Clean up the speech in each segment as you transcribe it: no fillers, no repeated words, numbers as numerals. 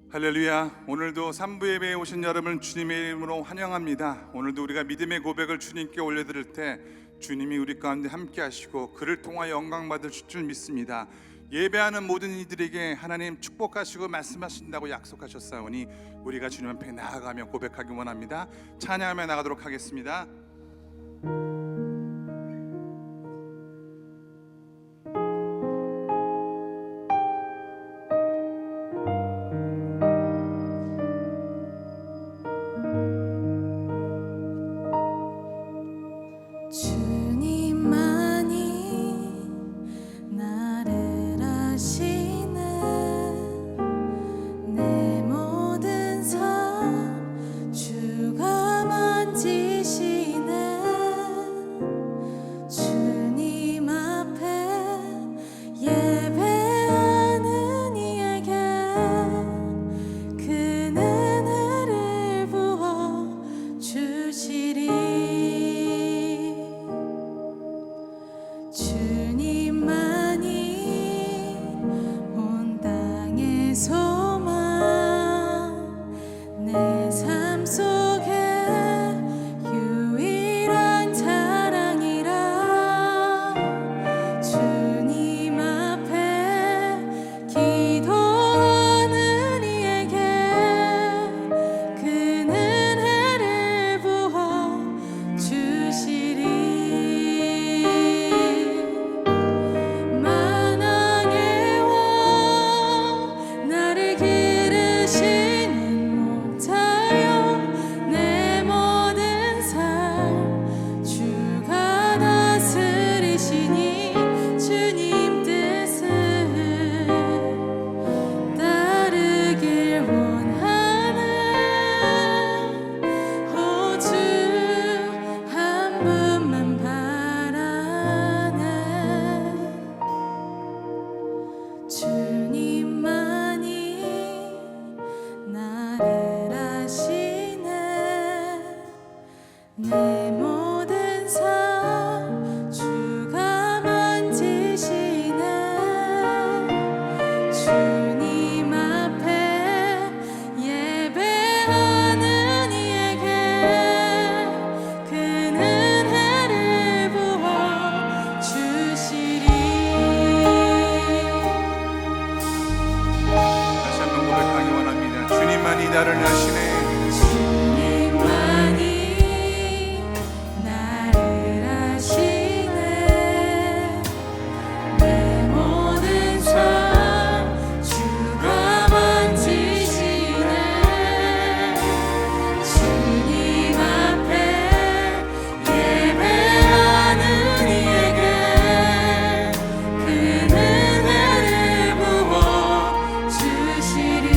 할렐루야. 오늘도 3부 예배에 오신 여러분을 주님의 이름으로 환영합니다. 오늘도 우리가 믿음의 고백을 주님께 올려드릴 때 주님이 우리 가운데 함께 하시고 그를 통하여 영광 받으실 줄 믿습니다. 예배하는 모든 이들에게 하나님 축복하시고 말씀하신다고 약속하셨사오니 우리가 주님 앞에 나아가며 고백하기 원합니다. 찬양하며 나가도록 하겠습니다. 나를 아시네. 주님만이 나를 아시네. 내 모든 삶 주가 만지시네. 주님 앞에 예배하는 이에게 그 은혜를 부어 주시리.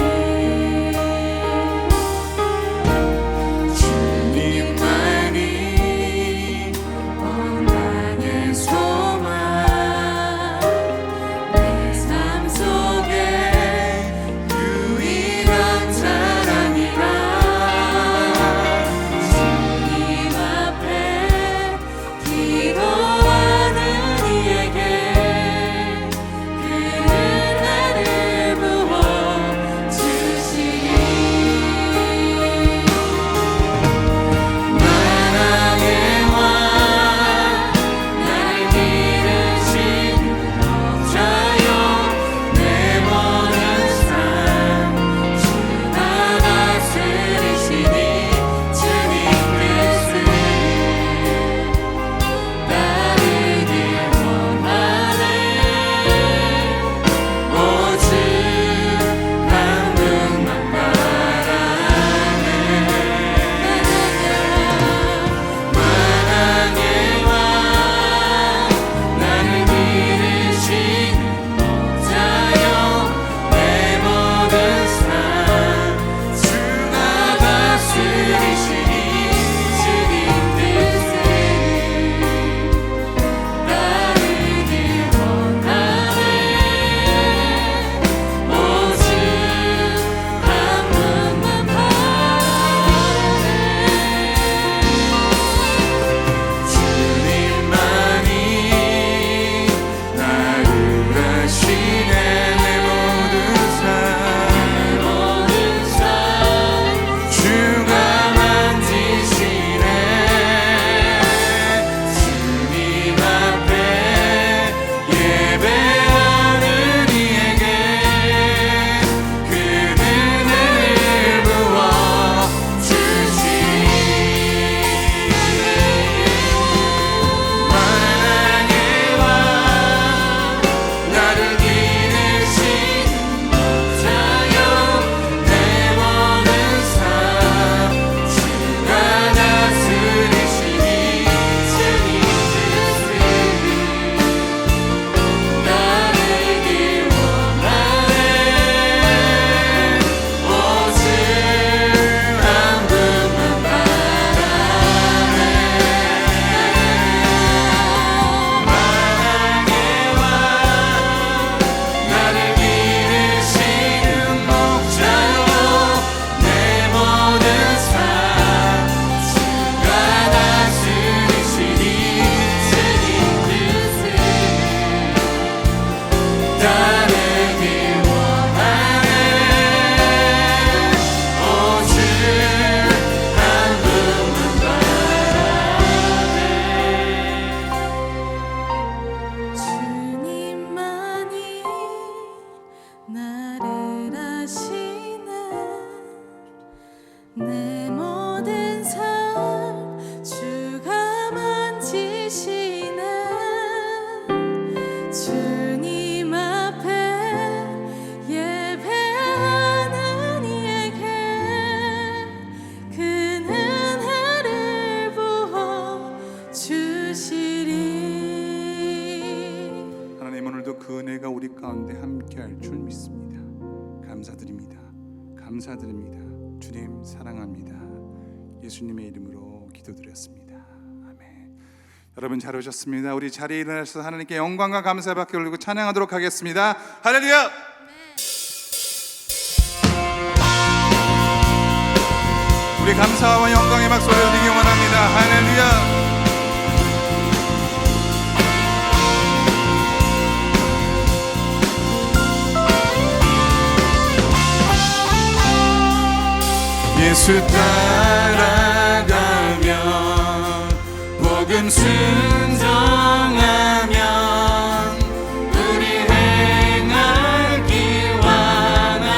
함께할 줄 믿습니다. 감사드립니다. 감사드립니다. 주님 사랑합니다. 예수님의 이름으로 기도드렸습니다. 아멘. 여러분 잘 오셨습니다. 우리 자리에 일어나셔서 하나님께 영광과 감사 받게 올리고 찬양하도록 하겠습니다. 할렐루야. 우리 감사와 영광의 박수 올려드리기 원합니다. 할렐루야. 예수 따라가면 복음 순종하면 우리 행할 길 완하겠네.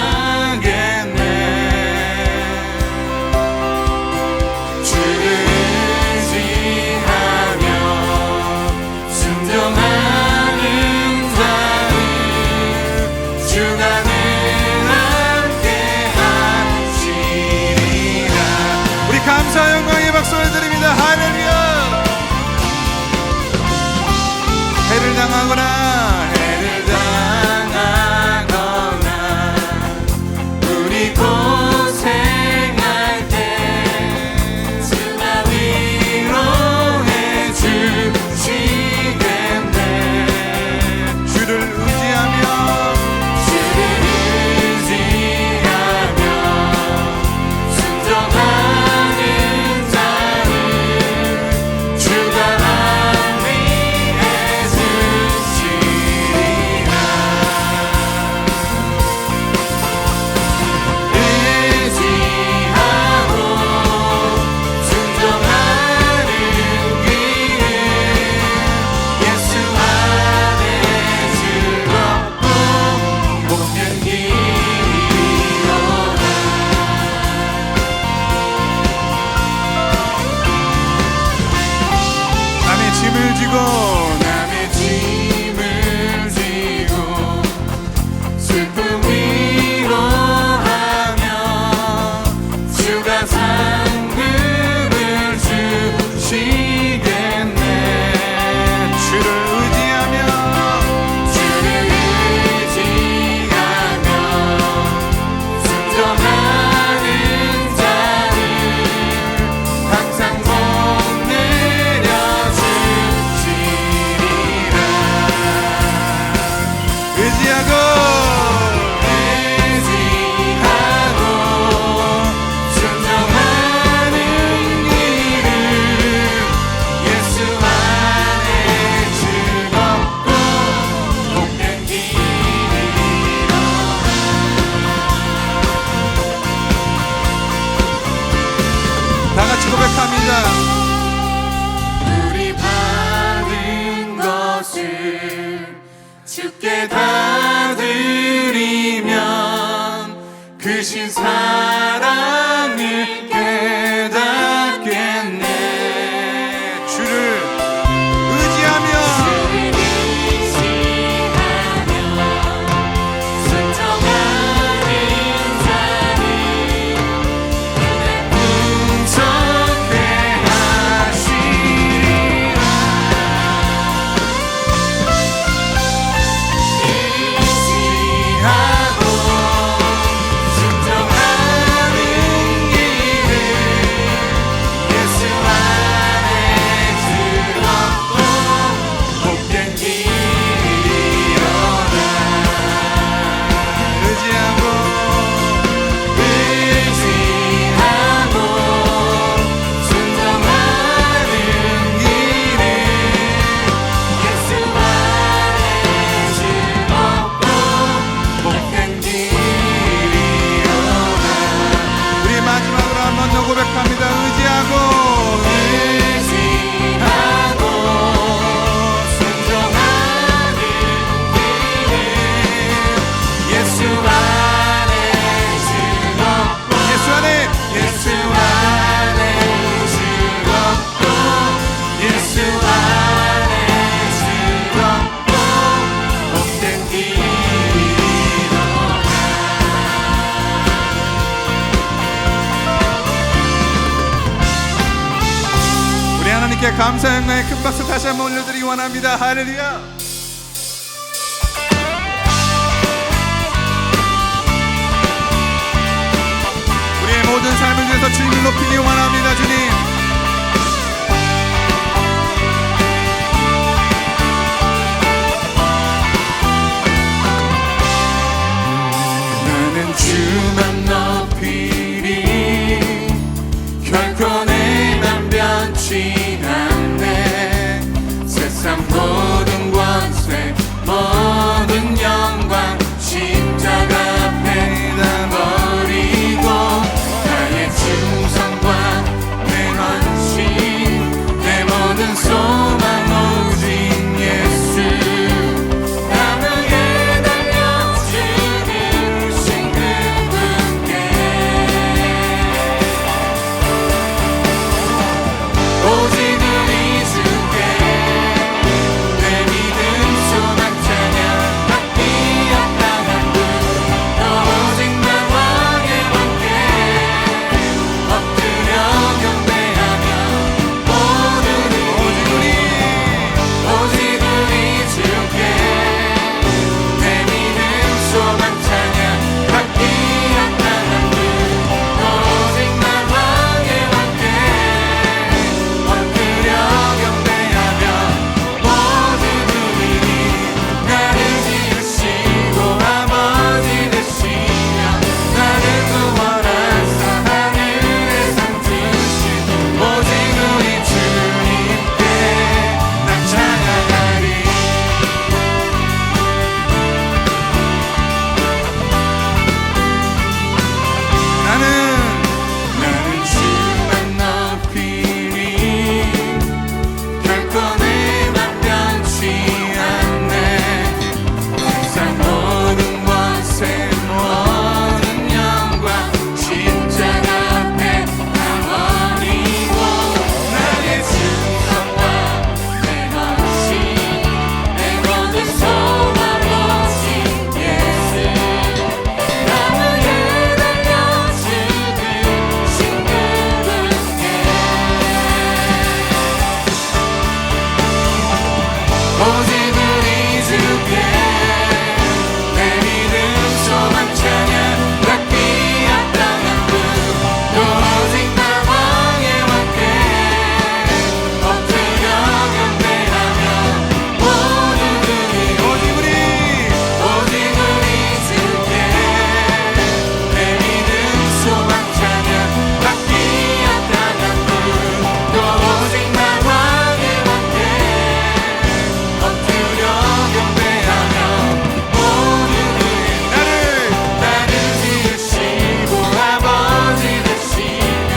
주를 의지하며 순종하는 자는 주가 감사 영광의 박수를 드립니다. 할렐루야. 해를 당하거나 우리 고생할 때 주가 위로해 주시겠네. 주를 의지하며 순종하는 남의 짐을 지고 슬픔 위로하며 주가 상급을 주시겠네. 주를 의지하며 순종하는 자는 항상 고백합니다. 우리 받은 것을 주께 다 드리면 크신 사랑을 깨닫겠네. 주를 의지하며 고백합니다. 의지하고 순종하는 길에 예수 안에 즐겁고 예수 안에 즐겁고 예수 안에 즐겁고 복된 길이로다. 하나님께 감사 영광의 큰 박수 다시 한번 올려드리기 원합니다. 할렐루야. 일어나서 주님을 높이기 원합니다. 주님, 나는 주만 높이리 결코 내 맘 변치 않네 세상 모든 권세 모든 영광 십자가 앞에 다 버리고 나의 충성과 내 헌신 내 모든 소망 오직 예수 나무에 달려 죽으신 그분께 오직 우리 주께 내 믿음 소망 찬양 받기 합당한 분 오직 나 왕의 왕께 엎드려 경배하며 모든 오직 우리 주께 내 믿음 소망 찬양 받기 합당한 분 오직 나 왕의 왕께 엎드려 경배하며 모든 우리니 나를 지으시고 아버지 되시며 나를 구원하사 하늘에 상 주신 오직 우리 주님께 난 찬양하리 나는 주만 높이리 결코 내 맘 변치 않네 세상 모든 권세 모든 영광 십자가 앞에 다 버리고 나의 충성과 내 헌신 내 모든 소망 오직 예수 나무에 달려 죽으신 그분께 오직 우리 주께 내 믿음 소망 찬양 받기 합당한 분 오직 나 왕의 왕께 엎드려 경배하며 모든 오직 우리 주께 내 믿음 소망 찬양 받기 합당한 분 오직 나 왕의 왕께 엎드려 경배하며 모든 나를 지으시고 아버지 되시며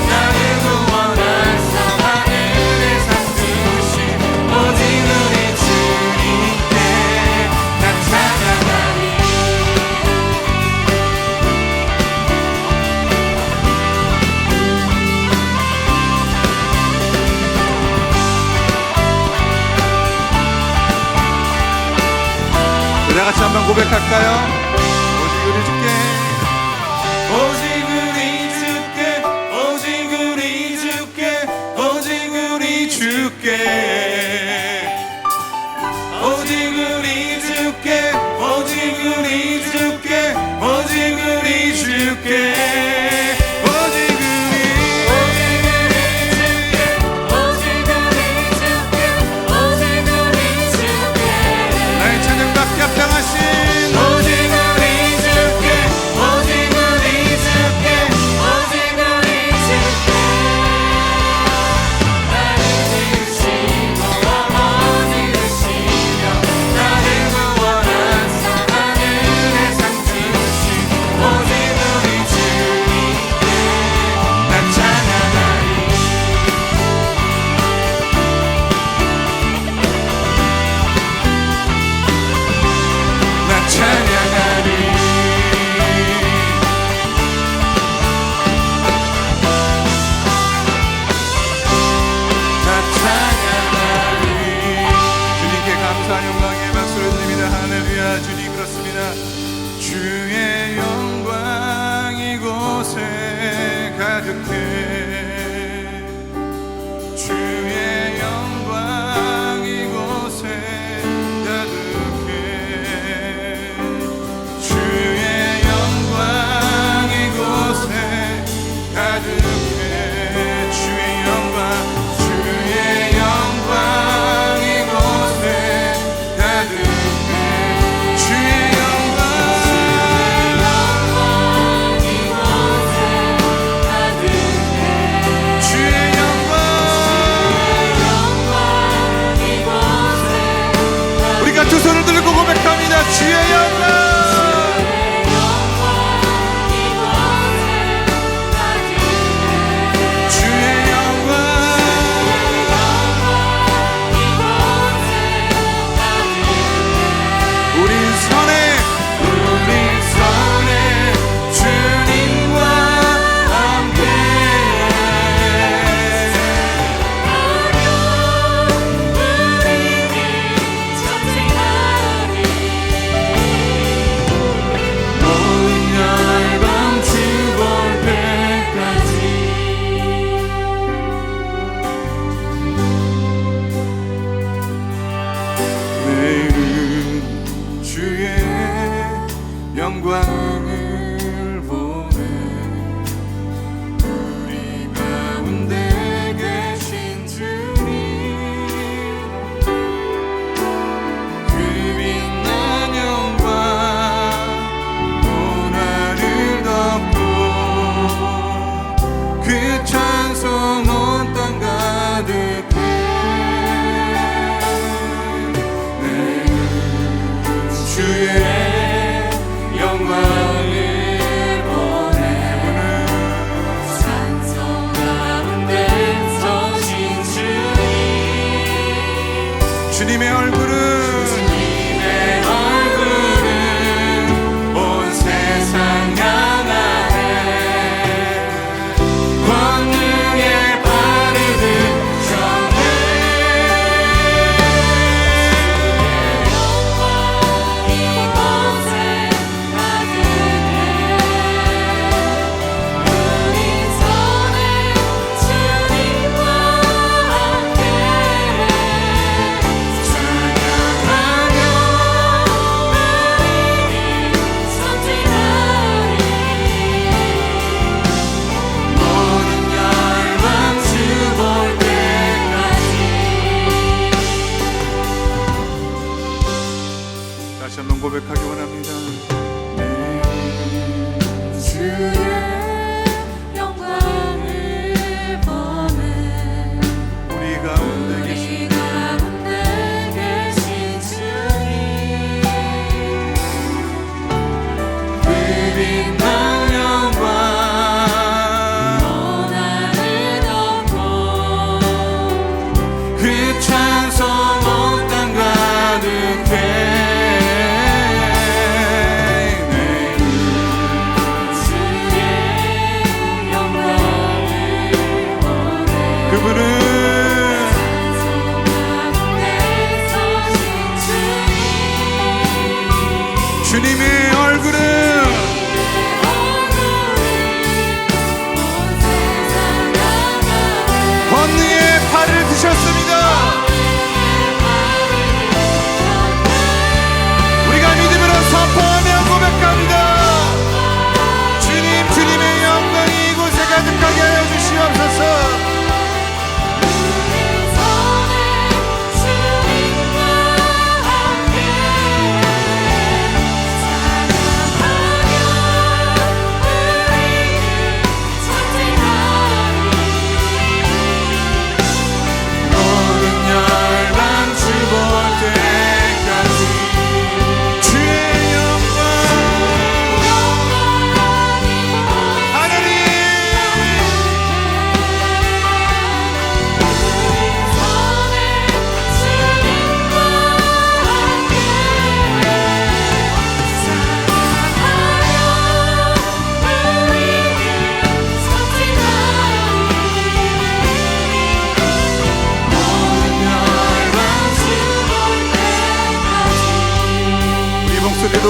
나를 구원하사 하늘에 상 주신 오직 우리 주님께 난 찬양하리 우리 다 같이 한번 고백할까요? 오직 우리 주께 오직 우리 주께 오직 우리 주께 오직 우리 주께 오직 우리 주께 오직 우리 주께 오직 우리 주께 나의 찬양 받기 합당하신 오직 우리 주께 오직 우리 주께 오직 우리 주께 나를 지으시고 아버지 되시며 나를 구원하사 하늘에 상 주신 오직 우리 주님께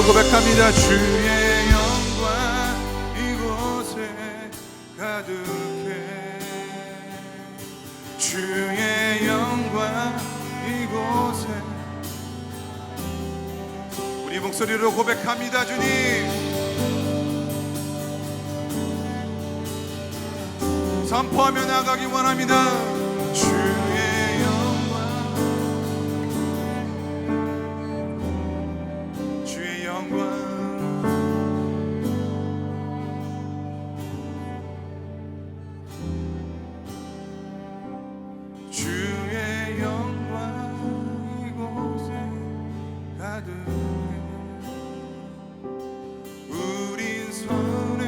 고백합니다. 주의 영광 이곳에 가득해. 주의 영광 이곳에. 우리 목소리로 고백합니다. 주님 선포하며 나가기 원합니다. 주의 영광, 주의 영광, 주의 영광 이곳에 가득해. 우린 선에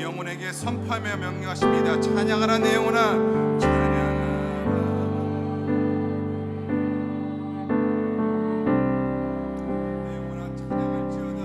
영혼에게 선포하며 명령하십니다. 찬양하라 내 영혼아, 찬양하라. 내 영혼아 찬양할지어다.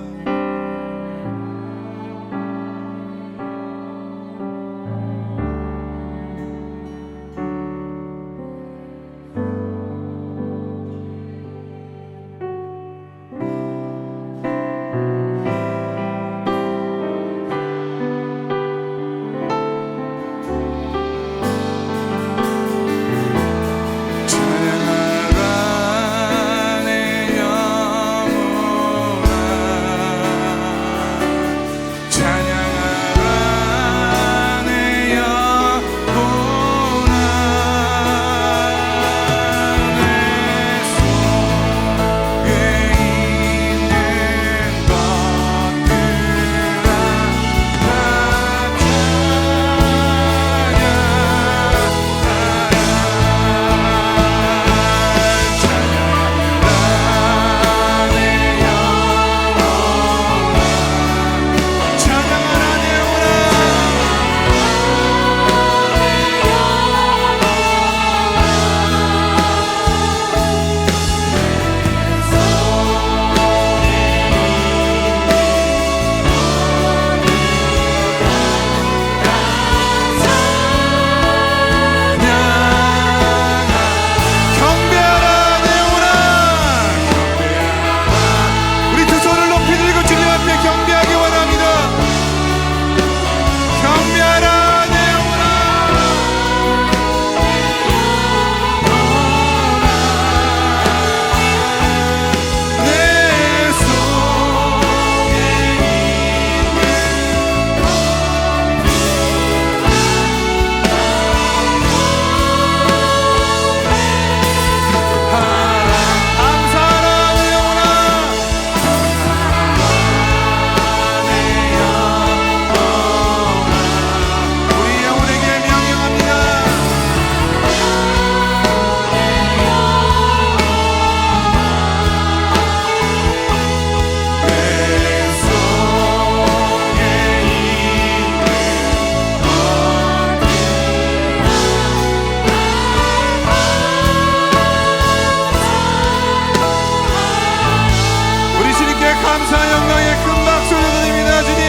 감사 영광의 큰 박수를 드립니다. 주님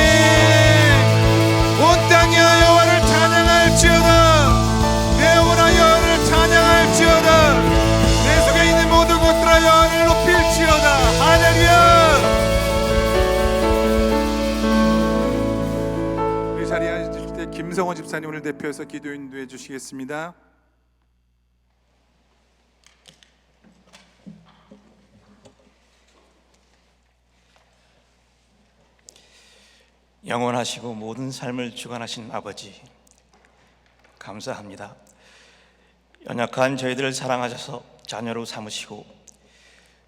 온 땅이 여호와를 찬양할지어다. 내 영혼아 여호와를 찬양할지어다. 내 속에 있는 모든 것들아 여호와를 높일지어다. 할렐루야. 우리 자리에 앉으실 때 김성원 집사님을 대표해서 기도 인도해 주시겠습니다. 영원하시고 모든 삶을 주관하신 아버지, 감사합니다. 연약한 저희들을 사랑하셔서 자녀로 삼으시고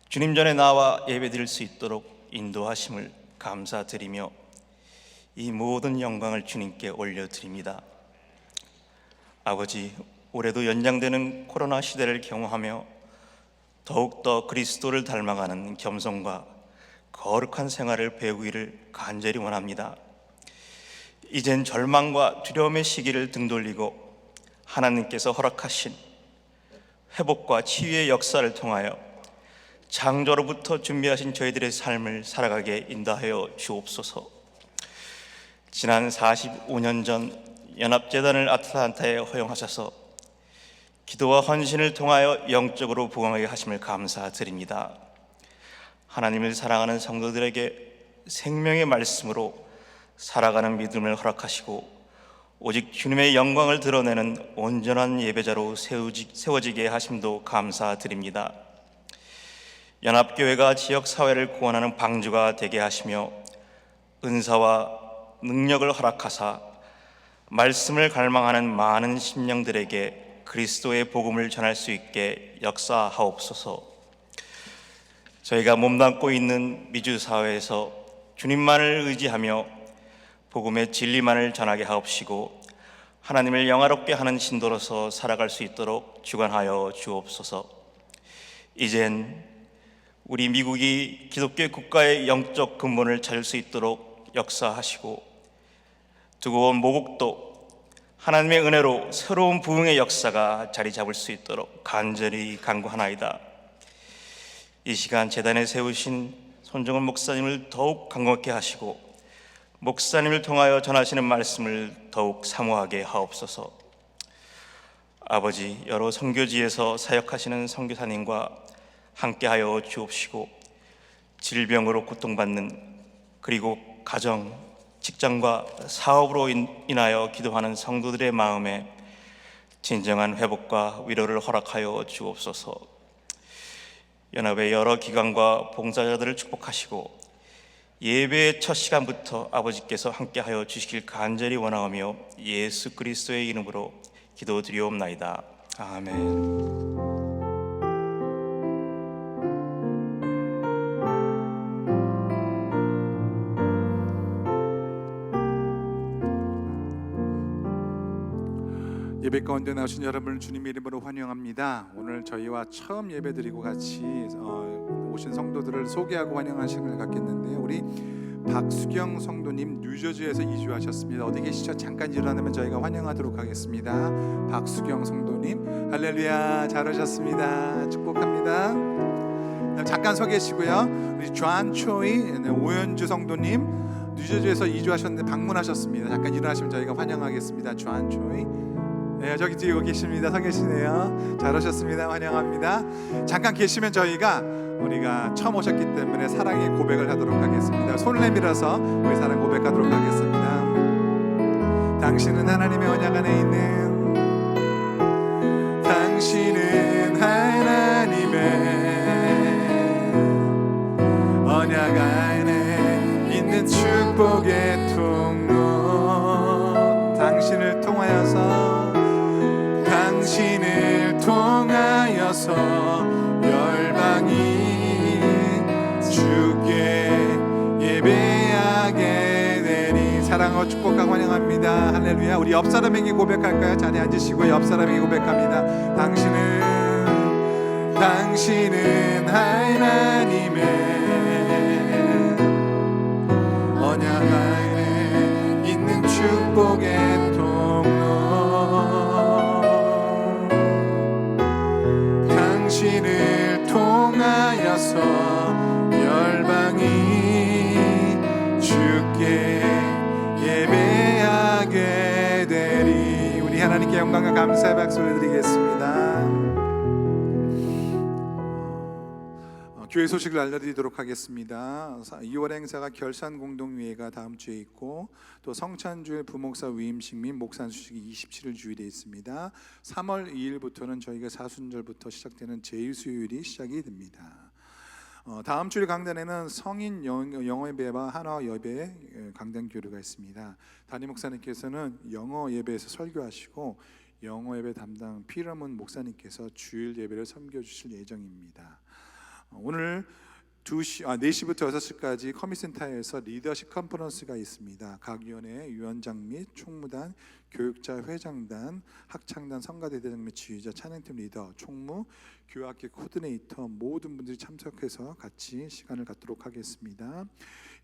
주님 전에 나와 예배드릴 수 있도록 인도하심을 감사드리며 이 모든 영광을 주님께 올려드립니다. 아버지, 올해도 연장되는 코로나 시대를 경험하며 더욱더 그리스도를 닮아가는 겸손과 거룩한 생활을 배우기를 간절히 원합니다. 이젠 절망과 두려움의 시기를 등돌리고 하나님께서 허락하신 회복과 치유의 역사를 통하여 창조로부터 준비하신 저희들의 삶을 살아가게 인도하여 주옵소서. 지난 45년 전 연합재단을 아틀란타에 허용하셔서 기도와 헌신을 통하여 영적으로 부흥하게 하심을 감사드립니다. 하나님을 사랑하는 성도들에게 생명의 말씀으로 살아가는 믿음을 허락하시고 오직 주님의 영광을 드러내는 온전한 예배자로 세워지게 하심도 감사드립니다. 연합교회가 지역사회를 구원하는 방주가 되게 하시며 은사와 능력을 허락하사 말씀을 갈망하는 많은 심령들에게 그리스도의 복음을 전할 수 있게 역사하옵소서. 저희가 몸담고 있는 미주사회에서 주님만을 의지하며 복음의 진리만을 전하게 하옵시고 하나님을 영화롭게 하는 신도로서 살아갈 수 있도록 주관하여 주옵소서. 이젠 우리 미국이 기독교 국가의 영적 근본을 찾을 수 있도록 역사하시고 두고 온 모국도 하나님의 은혜로 새로운 부흥의 역사가 자리 잡을 수 있도록 간절히 간구하나이다. 이 시간 제단에 세우신 손정은 목사님을 더욱 강건케 하시고 목사님을 통하여 전하시는 말씀을 더욱 사모하게 하옵소서. 아버지, 여러 선교지에서 사역하시는 선교사님과 함께하여 주옵시고 질병으로 고통받는 그리고 가정, 직장과 사업으로 인하여 기도하는 성도들의 마음에 진정한 회복과 위로를 허락하여 주옵소서. 연합의 여러 기관과 봉사자들을 축복하시고 예배의 첫 시간부터 아버지께서 함께하여 주시길 간절히 원하오며 예수 그리스도의 이름으로 기도드리옵나이다. 아멘. 예배 가운데 나오신 여러분을 주님의 이름으로 환영합니다. 오늘 저희와 처음 예배드리고 같이 오신 성도들을 소개하고 환영하는 시간을 갖겠는데요. 우리 박수경 성도님 뉴저지에서 이주하셨습니다. 어디 계시죠? 잠깐 일어나면 저희가 환영하도록 하겠습니다. 박수경 성도님, 할렐루야, 잘 오셨습니다. 축복합니다. 잠깐 서 계시고요. 우리 존 초이 오연주 성도님 뉴저지에서 이주하셨는데 방문하셨습니다. 잠깐 일어나시면 저희가 환영하겠습니다. 존 초이, 네, 저기 뒤에 계십니다. 서 계시네요. 잘 오셨습니다. 환영합니다. 잠깐 계시면 우리가 처음 오셨기 때문에 사랑의 고백을 하도록 하겠습니다. 손을 내밀어서 우리 사랑 고백하도록 하겠습니다. 당신은 하나님의 언약 안에 있는, 당신은 하나님의 언약 안에 있는 축복의 통로, 당신을 통하여서 열방이 주께 예배하게 되리. 사랑하고 축복하고 환영합니다. 할렐루야. 우리 옆 사람에게 고백할까요? 자리에 앉으시고 옆 사람에게 고백합니다. 당신은 하나님의 언약 안에 있는 축복의 당신을 통하여서 열방이 주께 예배하게 되리. 우리 하나님께 영광과 감사의 박수 올려드리겠습니다. 교회 소식을 알려드리도록 하겠습니다. 2월 행사가 결산공동회의가 다음 주에 있고, 또 성찬주일 부목사 위임식 및 목산수식이 27일 주일에 있습니다. 3월 2일부터는 저희가 사순절부터 시작되는 제일수요일이 시작이 됩니다. 다음 주일 강단에는 성인 영어 예배와 한화 예배 강단 교류가 있습니다. 담임 목사님께서는 영어 예배에서 설교하시고 영어 예배 담당 피러문 목사님께서 주일 예배를 섬겨주실 예정입니다. 오늘 4시부터 6시까지 커뮤니티센터에서 리더십 컨퍼런스가 있습니다. 각 위원회 위원장 및 총무단, 교육자 회장단, 학창단, 성가대대장 및 지휘자, 찬양팀 리더, 총무, 교학계 코디네이터 모든 분들이 참석해서 같이 시간을 갖도록 하겠습니다.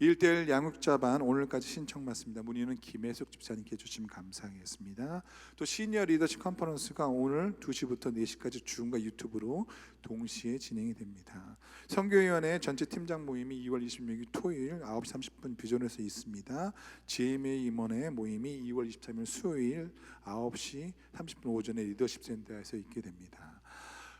1:1 양육자반 오늘까지 신청 받습니다. 문의는 김혜숙 집사님께 해주시면 감사하겠습니다. 또 시니어 리더십 컨퍼런스가 오늘 2시부터 4시까지 줌과 유튜브로 동시에 진행이 됩니다. 선교위원회 전체 팀장 모임이 2월 26일 토요일 9시 30분 비전에서 있습니다. GMA 임원회 모임이 2월 23일 수요일 9시 30분 오전에 리더십 센터에서 있게 됩니다.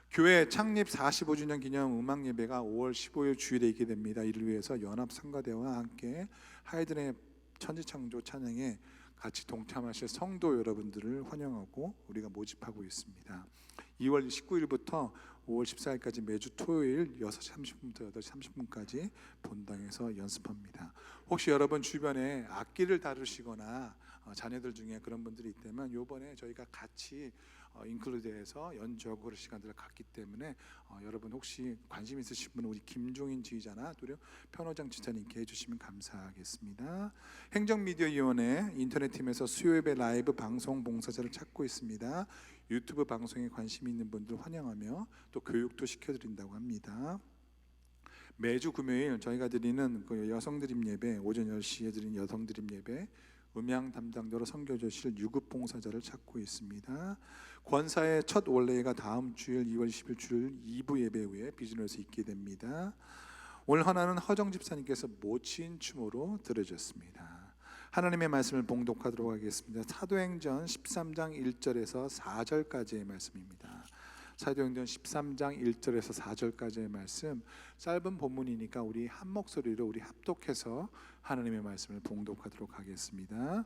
교회 창립 45주년 기념 음악 예배가 5월 15일 주일에 있게 됩니다. 이를 위해서 연합 성가대와 함께 하이든의 천지창조 찬양에 같이 동참하실 성도 여러분들을 환영하고 우리가 모집하고 있습니다. 2월 19일부터 5월 14일까지 매주 토요일 6시 30분부터 8시 30분까지 본당에서 연습합니다. 혹시 여러분 주변에 악기를 다루시거나 자녀들 중에 그런 분들이 있다면 이번에 저희가 같이 인클루드해서 연주하고 그런 시간들을 갖기 때문에 여러분 혹시 관심 있으신 분은 우리 김종인 지휘자나 또 편호장 지사님께 해주시면 감사하겠습니다. 행정미디어위원회 인터넷팀에서 수요예배 라이브 방송 봉사자를 찾고 있습니다. 유튜브 방송에 관심 있는 분들 환영하며 또 교육도 시켜드린다고 합니다. 매주 금요일 저희가 드리는 그 여성 드림 예배, 오전 10시에 드리는 여성 드림 예배, 음향 담당자로 섬겨주실 유급 봉사자를 찾고 있습니다. 권사의 첫 원례가 다음 주일 2월 20일 주일 2부 예배 후에 비즈니스에 있게 됩니다. 오늘 하나는 허정 집사님께서 모친 춤으로 들어줬습니다. 하나님의 말씀을 봉독하도록 하겠습니다. 사도행전 13장 1절에서 4절까지의 말씀입니다. 사도행전 13장 1절에서 4절까지의 말씀, 짧은 본문이니까 우리 한 목소리로 우리 합독해서 하나님의 말씀을 봉독하도록 하겠습니다.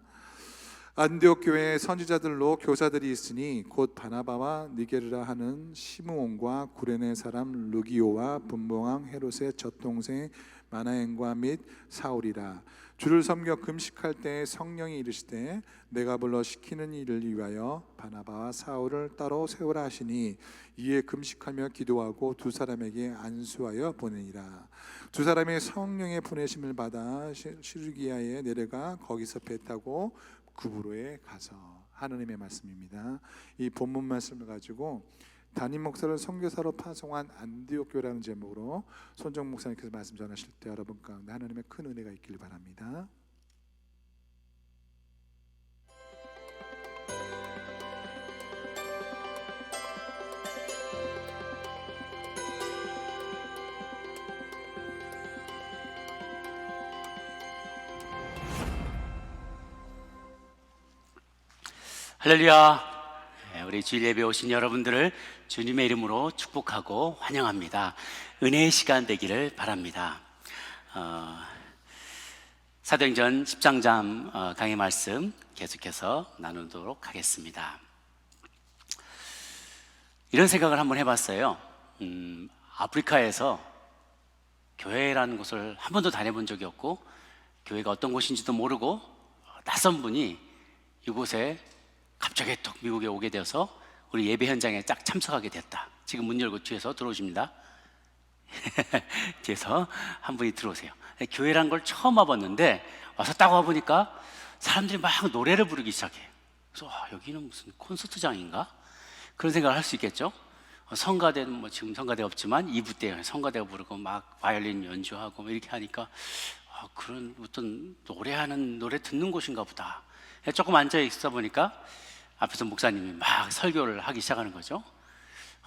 안디옥 교회에 선지자들로 교사들이 있으니 곧 바나바와 니게르라 하는 시므온과 구레네 사람 루기오와 분봉왕 헤롯의 젖동생 마나엔과 및 사울이라. 주를 섬겨 금식할 때 성령이 이르시되 내가 불러 시키는 일을 위하여 바나바와 사울을 따로 세우라 하시니 이에 금식하며 기도하고 두 사람에게 안수하여 보내니라. 두 사람의 성령의 보내심을 받아 시루기아에 내려가 거기서 배 타고 구브로에 가서. 하나님의 말씀입니다. 이 본문 말씀을 가지고 담임 목사를 선교사로 파송한 안디옥 교회라는 제목으로 손정 목사님께서 말씀 전하실 때 여러분 가운데 하나님의 큰 은혜가 있길 바랍니다. 할렐루야. 우리 주일 예배 오신 여러분들을 주님의 이름으로 축복하고 환영합니다. 은혜의 시간 되기를 바랍니다. 사도행전 10장 강의 말씀 계속해서 나누도록 하겠습니다. 이런 생각을 한번 해봤어요. 아프리카에서 교회라는 곳을 한 번도 다녀본 적이 없고 교회가 어떤 곳인지도 모르고 낯선 분이 이곳에 갑자기 툭 미국에 오게 되어서 우리 예배 현장에 딱 참석하게 됐다. 지금 문 열고 뒤에서 들어오십니다. 뒤에서 한 분이 들어오세요. 교회란 걸 처음 와봤는데 와서 딱 와보니까 사람들이 막 노래를 부르기 시작해. 그래서 여기는 무슨 콘서트장인가? 그런 생각을 할 수 있겠죠. 성가대는 뭐 지금 성가대 없지만 2부 때 성가대가 부르고 막 바이올린 연주하고 이렇게 하니까 그런 어떤 노래 듣는 곳인가 보다. 조금 앉아 있어 보니까 앞에서 목사님이 막 설교를 하기 시작하는 거죠.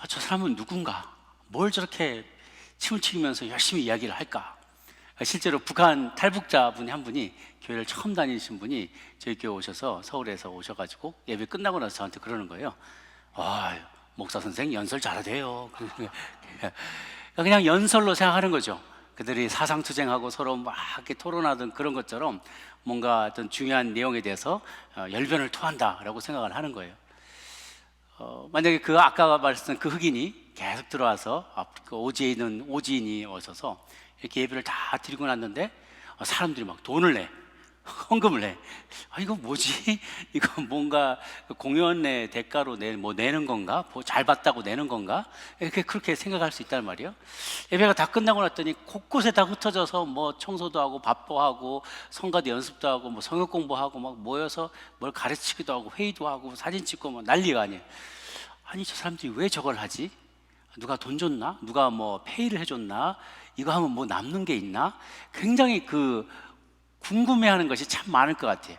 저 사람은 누군가? 뭘 저렇게 춤을 추면서 열심히 이야기를 할까? 실제로 북한 탈북자분이 한 분이 교회를 처음 다니신 분이 저희 교회 오셔서 서울에서 오셔가지고 예배 끝나고 나서 저한테 그러는 거예요. 목사 선생 연설 잘하대요. 그냥 연설로 생각하는 거죠. 그들이 사상투쟁하고 서로 막 이렇게 토론하던 그런 것처럼 뭔가 어떤 중요한 내용에 대해서 열변을 토한다라고 생각을 하는 거예요. 만약에 그 아까 말씀드린 그 흑인이 계속 들어와서 아프리카 오지인이 오셔서 이렇게 예배를 다 드리고 났는데 사람들이 막 돈을 내. 헌금을 해. 아, 이거 뭐지? 이거 뭔가 공연의 대가로 내는 건가? 잘 봤다고 내는 건가? 그렇게 생각할 수 있단 말이에요. 예배가 다 끝나고 났더니 곳곳에 다 흩어져서 뭐 청소도 하고 밥도 하고 성가대 연습도 하고 뭐 성역 공부하고 막 모여서 뭘 가르치기도 하고 회의도 하고 사진 찍고 뭐 난리가 아니에요. 아니, 저 사람들이 왜 저걸 하지? 누가 돈 줬나? 누가 뭐 페이를 해줬나? 이거 하면 뭐 남는 게 있나? 굉장히 궁금해하는 것이 참 많을 것 같아요.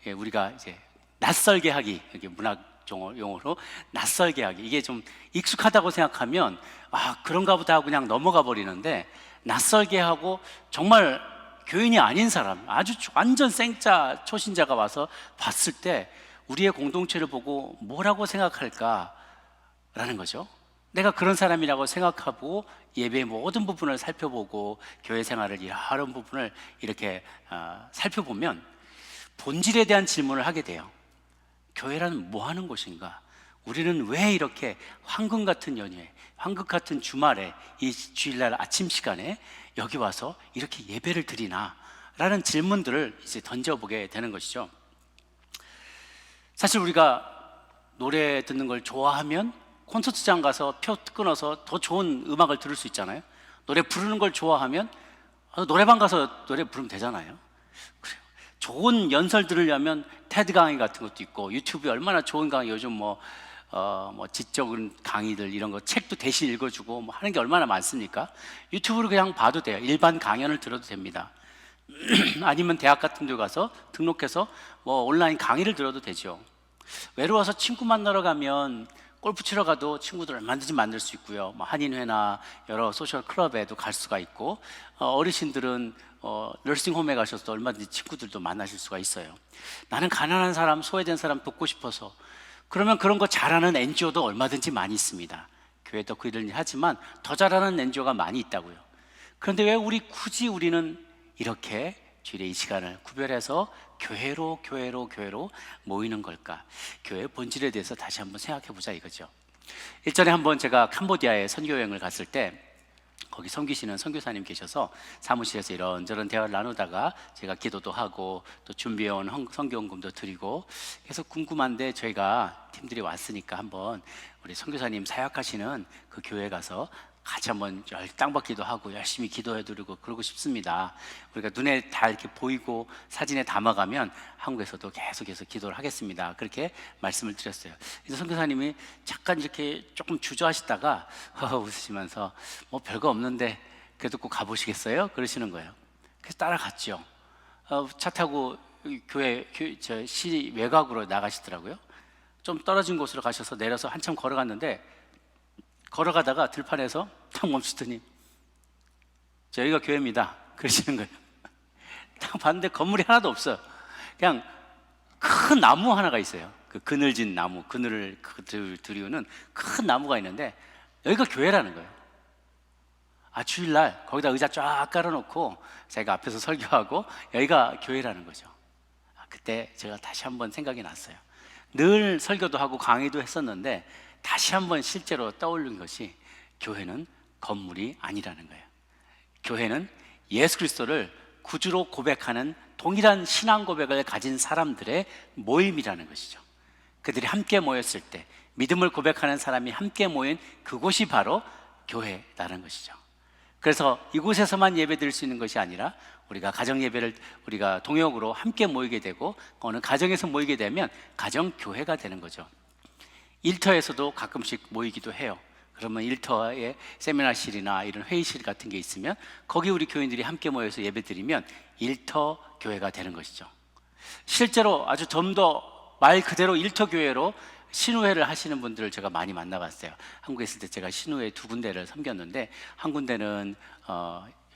예, 우리가 이제 낯설게 하기, 이게 문학 용어로 낯설게 하기, 이게 좀 익숙하다고 생각하면 그런가 보다 하고 그냥 넘어가 버리는데, 낯설게 하고 정말 교인이 아닌 사람, 아주 완전 생짜 초신자가 와서 봤을 때 우리의 공동체를 보고 뭐라고 생각할까라는 거죠. 내가 그런 사람이라고 생각하고 예배의 모든 부분을 살펴보고 교회 생활을 여러 부분을 이렇게 살펴보면 본질에 대한 질문을 하게 돼요. 교회란 뭐 하는 곳인가? 우리는 왜 이렇게 황금 같은 연휴에, 황금 같은 주말에, 이 주일날 아침 시간에 여기 와서 이렇게 예배를 드리나? 라는 질문들을 이제 던져보게 되는 것이죠. 사실 우리가 노래 듣는 걸 좋아하면 콘서트장 가서 표 끊어서 더 좋은 음악을 들을 수 있잖아요. 노래 부르는 걸 좋아하면 노래방 가서 노래 부르면 되잖아요. 그래요. 좋은 연설 들으려면 테드 강의 같은 것도 있고, 유튜브에 얼마나 좋은 강의, 요즘 뭐 지적인 강의들 이런 거 책도 대신 읽어주고 뭐 하는 게 얼마나 많습니까? 유튜브로 그냥 봐도 돼요. 일반 강연을 들어도 됩니다. 아니면 대학 같은 데 가서 등록해서 뭐 온라인 강의를 들어도 되죠. 외로워서 친구 만나러 가면 골프 치러 가도 친구들 얼마든지 만들 수 있고요. 뭐 한인회나 여러 소셜 클럽에도 갈 수가 있고, 어르신들은 너싱홈에 가셔서 얼마든지 친구들도 만나실 수가 있어요. 나는 가난한 사람, 소외된 사람 돕고 싶어서, 그러면 그런 거 잘하는 NGO도 얼마든지 많이 있습니다. 교회도 그 일을 하지만 더 잘하는 NGO가 많이 있다고요. 그런데 왜 굳이 우리는 이렇게 주일에 이 시간을 구별해서 교회로 모이는 걸까? 교회의 본질에 대해서 다시 한번 생각해 보자 이거죠. 일전에 한번 제가 캄보디아에 선교여행을 갔을 때 거기 섬기시는 선교사님 계셔서 사무실에서 이런저런 대화를 나누다가 제가 기도도 하고 또 준비해온 선교헌금도 드리고, 계속 궁금한데 저희가 팀들이 왔으니까 한번 우리 선교사님 사역하시는 그 교회 가서 같이 한번 땅받기도 하고 열심히 기도해드리고 그러고 싶습니다. 우리가 눈에 다 이렇게 보이고 사진에 담아가면 한국에서도 계속해서 기도를 하겠습니다. 그렇게 말씀을 드렸어요. 그래서 선교사님이 잠깐 이렇게 조금 주저하시다가 웃으시면서 뭐 별거 없는데 그래도 꼭 가보시겠어요? 그러시는 거예요. 그래서 따라갔죠. 차 타고 교회 시 외곽으로 나가시더라고요. 좀 떨어진 곳으로 가셔서 내려서 한참 걸어갔는데, 걸어가다가 들판에서 딱 멈추더니 저희가 교회입니다 그러시는 거예요. 딱 봤는데 건물이 하나도 없어요. 그냥 큰 나무 하나가 있어요. 그 그늘진 나무, 그늘을 들이우는 큰 나무가 있는데 여기가 교회라는 거예요. 주일날 거기다 의자 쫙 깔아놓고 제가 앞에서 설교하고 여기가 교회라는 거죠. 그때 제가 다시 한번 생각이 났어요. 늘 설교도 하고 강의도 했었는데 다시 한번 실제로 떠올린 것이, 교회는 건물이 아니라는 거예요. 교회는 예수 그리스도를 구주로 고백하는 동일한 신앙 고백을 가진 사람들의 모임이라는 것이죠. 그들이 함께 모였을 때 믿음을 고백하는 사람이 함께 모인 그곳이 바로 교회라는 것이죠. 그래서 이곳에서만 예배 드릴 수 있는 것이 아니라 우리가 가정 예배를 우리가 동역으로 함께 모이게 되고, 어느 가정에서 모이게 되면 가정 교회가 되는 거죠. 일터에서도 가끔씩 모이기도 해요. 그러면 일터에 세미나실이나 이런 회의실 같은 게 있으면 거기 우리 교인들이 함께 모여서 예배드리면 일터 교회가 되는 것이죠. 실제로 아주 좀 더 말 그대로 일터 교회로 신우회를 하시는 분들을 제가 많이 만나봤어요. 한국에 있을 때 제가 신우회 2군데를 섬겼는데, 한 군데는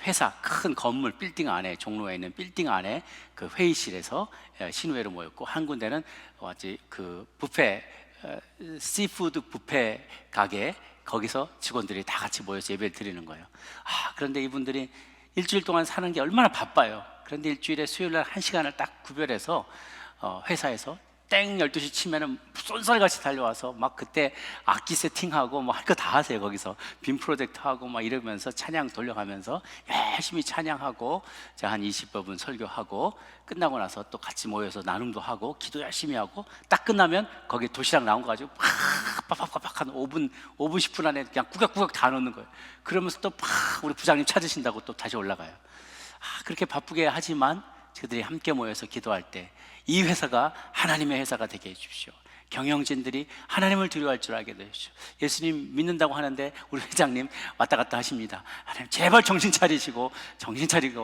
회사 큰 건물 빌딩 안에, 종로에 있는 빌딩 안에 그 회의실에서 신우회로 모였고, 한 군데는 그 뷔페, 시푸드 뷔페 가게, 거기서 직원들이 다 같이 모여서 예배를 드리는 거예요. 그런데 이분들이 일주일 동안 사는 게 얼마나 바빠요. 그런데 일주일에 수요일 날 1시간을 딱 구별해서 회사에서 땡 12시 치면은 쏜살같이 달려와서 막 그때 악기 세팅하고 뭐 할 거 다 하세요. 거기서 빔 프로젝트 하고 막 이러면서 찬양 돌려가면서 열심히 찬양하고 한 20분 설교하고 끝나고 나서 또 같이 모여서 나눔도 하고 기도 열심히 하고 딱 끝나면 거기 도시락 나온 거 가지고 팍팍팍팍 한 5분 10분 안에 그냥 꾸역꾸역 다 넣는 거예요. 그러면서 또 팍 우리 부장님 찾으신다고 또 다시 올라가요. 그렇게 바쁘게 하지만 그들이 함께 모여서 기도할 때 이 회사가 하나님의 회사가 되게 해주십시오. 경영진들이 하나님을 두려워할 줄 알게 해주십시오. 예수님 믿는다고 하는데 우리 회장님 왔다 갔다 하십니다. 하나님 제발 정신 차리시고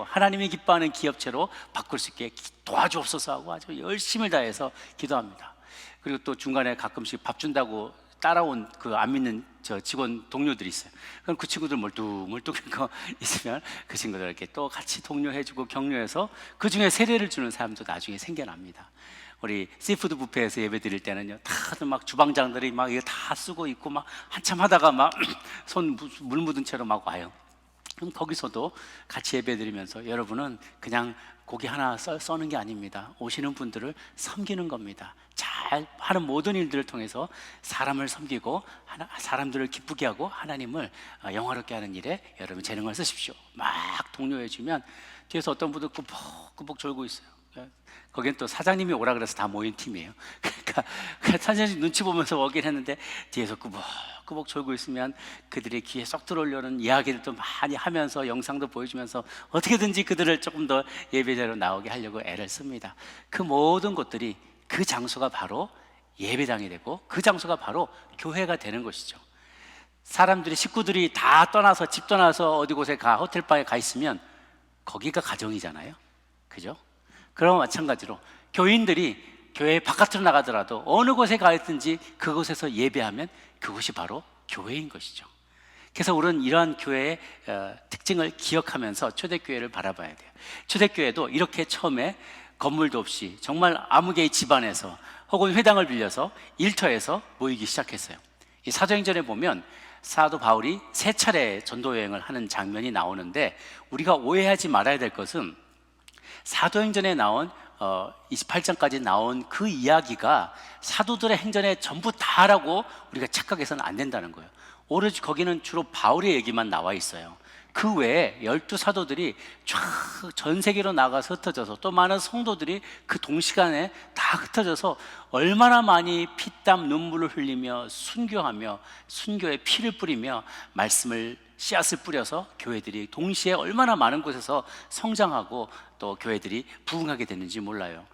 하나님이 기뻐하는 기업체로 바꿀 수 있게 도와주옵소서 하고 아주 열심을 다해서 기도합니다. 그리고 또 중간에 가끔씩 밥 준다고 따라온 그 안 믿는 저 직원 동료들이 있어요. 그럼 그 친구들 멀뚱멀뚱 있으면 그 친구들에게 또 같이 독려해주고 격려해서 그 중에 세례를 주는 사람도 나중에 생겨납니다. 우리 시푸드 뷔페에서 예배 드릴 때는요, 다들 막 주방장들이 막 이거 다 쓰고 있고 막 한참 하다가 막 손 물 묻은 채로 막 와요. 그럼 거기서도 같이 예배 드리면서 여러분은 그냥 고기 하나 써는 게 아닙니다. 오시는 분들을 섬기는 겁니다. 잘 하는 모든 일들을 통해서 사람을 섬기고 사람들을 기쁘게 하고 하나님을 영화롭게 하는 일에 여러분 재능을 쓰십시오. 막 독려해 주면 뒤에서 어떤 분들 꾸벅꾸벅 졸고 있어요. 거긴 또 사장님이 오라 그래서 다 모인 팀이에요. 그러니까 사장님 눈치 보면서 오긴 했는데 뒤에서 꾸벅꾸벅 졸고 있으면 그들의 귀에 쏙 들어오려는 이야기들도 많이 하면서 영상도 보여주면서 어떻게든지 그들을 조금 더 예배자로 나오게 하려고 애를 씁니다. 그 모든 것들이 그 장소가 바로 예배당이 되고 그 장소가 바로 교회가 되는 것이죠. 사람들이 식구들이 다 떠나서 집 떠나서 어디 곳에 호텔방에 가 있으면 거기가 가정이잖아요. 그죠? 그럼 마찬가지로 교인들이 교회 바깥으로 나가더라도 어느 곳에 가 있든지 그곳에서 예배하면 그곳이 바로 교회인 것이죠. 그래서 우리는 이러한 교회의 특징을 기억하면서 초대교회를 바라봐야 돼요. 초대교회도 이렇게 처음에 건물도 없이 정말 아무개의 집안에서 혹은 회당을 빌려서 일터에서 모이기 시작했어요. 이 사도행전에 보면 사도 바울이 3차례 전도 여행을 하는 장면이 나오는데 우리가 오해하지 말아야 될 것은 사도행전에 나온 28장까지 나온 그 이야기가 사도들의 행전에 전부 다라고 우리가 착각해서는 안 된다는 거예요. 오로지 거기는 주로 바울의 얘기만 나와 있어요. 그 외에 12사도들이 쫙 전 세계로 나가서 흩어져서 또 많은 성도들이 그 동시간에 다 흩어져서 얼마나 많이 피땀 눈물을 흘리며 순교하며 순교에 피를 뿌리며 말씀을 씨앗을 뿌려서 교회들이 동시에 얼마나 많은 곳에서 성장하고 또 교회들이 부흥하게 됐는지 몰라요.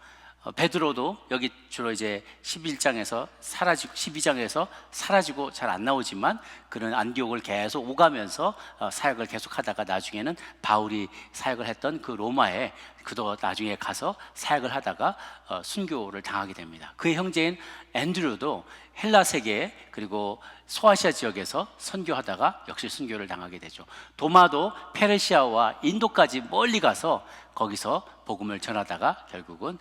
베드로도 여기 주로 이제 11장에서 사라지고 12장에서 사라지고 잘 안 나오지만 그는 안디옥을 계속 오가면서 사역을 계속하다가 나중에는 바울이 사역을 했던 그 로마에 그도 나중에 가서 사역을 하다가 순교를 당하게 됩니다. 그의 형제인 앤드류도 헬라 세계 그리고 소아시아 지역에서 선교하다가 역시 순교를 당하게 되죠. 도마도 페르시아와 인도까지 멀리 가서 거기서 복음을 전하다가 결국은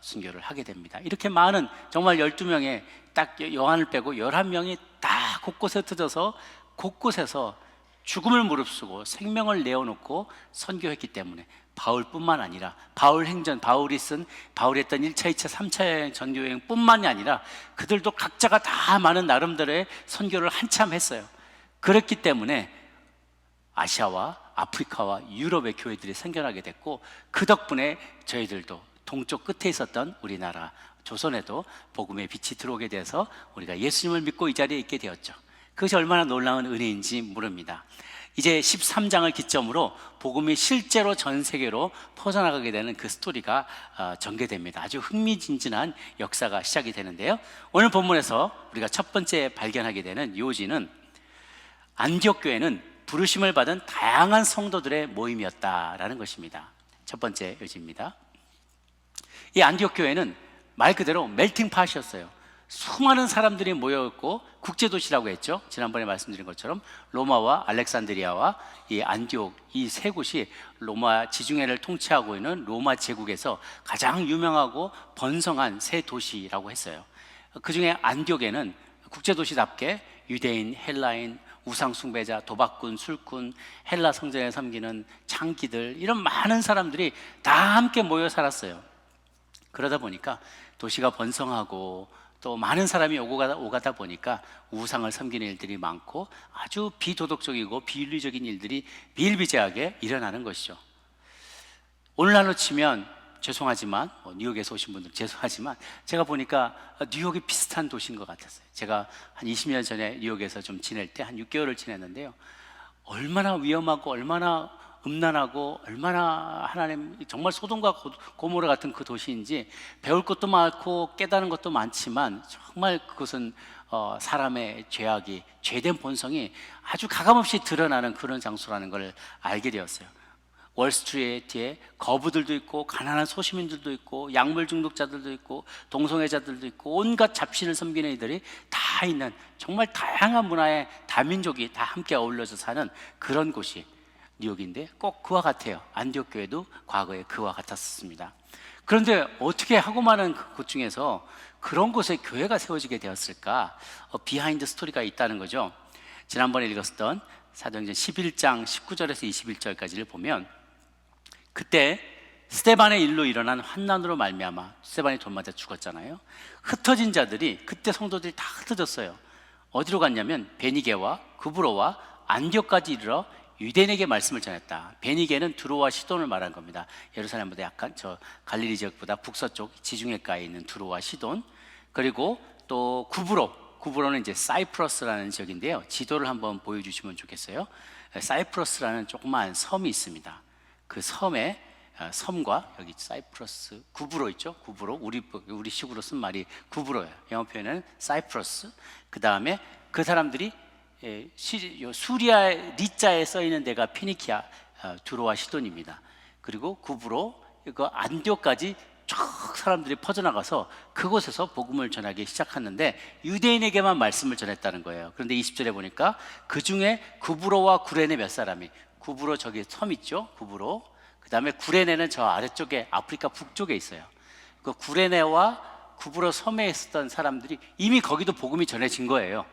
순교를 하게 됩니다. 이렇게 많은 정말 12명의 딱 요한을 빼고 11명이 다 곳곳에 흩어져서 곳곳에서 죽음을 무릅쓰고 생명을 내어놓고 선교했기 때문에 바울뿐만 아니라 바울이 했던 1차, 2차, 3차 전교여행 뿐만이 아니라 그들도 각자가 다 많은 나름대로의 선교를 한참 했어요. 그렇기 때문에 아시아와 아프리카와 유럽의 교회들이 생겨나게 됐고 그 덕분에 저희들도 동쪽 끝에 있었던 우리나라 조선에도 복음의 빛이 들어오게 돼서 우리가 예수님을 믿고 이 자리에 있게 되었죠. 그것이 얼마나 놀라운 은혜인지 모릅니다. 이제 13장을 기점으로 복음이 실제로 전 세계로 퍼져나가게 되는 그 스토리가 전개됩니다. 아주 흥미진진한 역사가 시작이 되는데요. 오늘 본문에서 우리가 첫 번째 발견하게 되는 요지는 안디옥 교회는 부르심을 받은 다양한 성도들의 모임이었다라는 것입니다. 첫 번째 요지입니다. 이 안디옥 교회는 말 그대로 멜팅팟이었어요. 수많은 사람들이 모여있고 국제도시라고 했죠. 지난번에 말씀드린 것처럼 로마와 알렉산드리아와 이 안디옥 이 세 곳이 로마 지중해를 통치하고 있는 로마 제국에서 가장 유명하고 번성한 세 도시라고 했어요. 그 중에 안디옥에는 국제도시답게 유대인, 헬라인, 우상숭배자, 도박꾼, 술꾼, 헬라 성전에 섬기는 창기들 이런 많은 사람들이 다 함께 모여 살았어요. 그러다 보니까 도시가 번성하고 또 많은 사람이 오가다 보니까 우상을 섬기는 일들이 많고 아주 비도덕적이고 비윤리적인 일들이 비일비재하게 일어나는 것이죠. 오늘날로 치면 죄송하지만 뉴욕에서 오신 분들 죄송하지만 제가 보니까 뉴욕이 비슷한 도시인 것 같았어요. 제가 한 20년 전에 뉴욕에서 좀 지낼 때 한 6개월을 지냈는데요. 얼마나 위험하고 얼마나 음란하고 얼마나 하나님 정말 소돔과 고모라 같은 그 도시인지 배울 것도 많고 깨달은 것도 많지만 정말 그것은 사람의 죄악이 죄된 본성이 아주 가감없이 드러나는 그런 장소라는 걸 알게 되었어요. 월스트리트에 거부들도 있고 가난한 소시민들도 있고 약물 중독자들도 있고 동성애자들도 있고 온갖 잡신을 섬기는 이들이 다 있는 정말 다양한 문화의 다민족이 다 함께 어울려서 사는 그런 곳이 뉴욕인데 꼭 그와 같아요. 안디옥 교회도 과거에 그와 같았습니다. 그런데 어떻게 하고 많은 곳 중에서 그런 곳에 교회가 세워지게 되었을까? 비하인드 스토리가 있다는 거죠. 지난번에 읽었던 사도행전 11장 19절에서 21절까지를 보면 그때 스데반의 일로 일어난 환난으로 말미암아 스데반이 돌 맞아 죽었잖아요. 흩어진 자들이 그때 성도들이 다 흩어졌어요. 어디로 갔냐면 베니게와 구브로와 안디옥까지 이르러 유대인에게 말씀을 전했다. 베니게는 두로와 시돈을 말한 겁니다. 예루살렘보다 약간 저 갈릴리 지역보다 북서쪽 지중해가에 있는 두로와 시돈, 그리고 또 구브로는 이제 사이프러스라는 지역인데요. 지도를 한번 보여주시면 좋겠어요. 사이프러스라는 조그마한 섬이 있습니다. 그 섬에 섬과 여기 사이프러스 구브로 있죠. 구브로 우리 식으로 쓴 말이 구브로예요. 영어 표현은 사이프러스. 그 다음에 그 사람들이 수리아 리자에 써 있는 데가 피니키아 두로와 시돈입니다. 그리고 구브로 그 안디옥까지 쫙 사람들이 퍼져나가서 그곳에서 복음을 전하기 시작하는데 유대인에게만 말씀을 전했다는 거예요. 그런데 20절에 보니까 그 중에 구브로와 구레네 몇 사람이, 구브로 저기 섬 있죠, 구브로. 그 다음에 구레네는 저 아래쪽에 아프리카 북쪽에 있어요. 그 구레네와 구브로 섬에 있었던 사람들이 이미 거기도 복음이 전해진 거예요.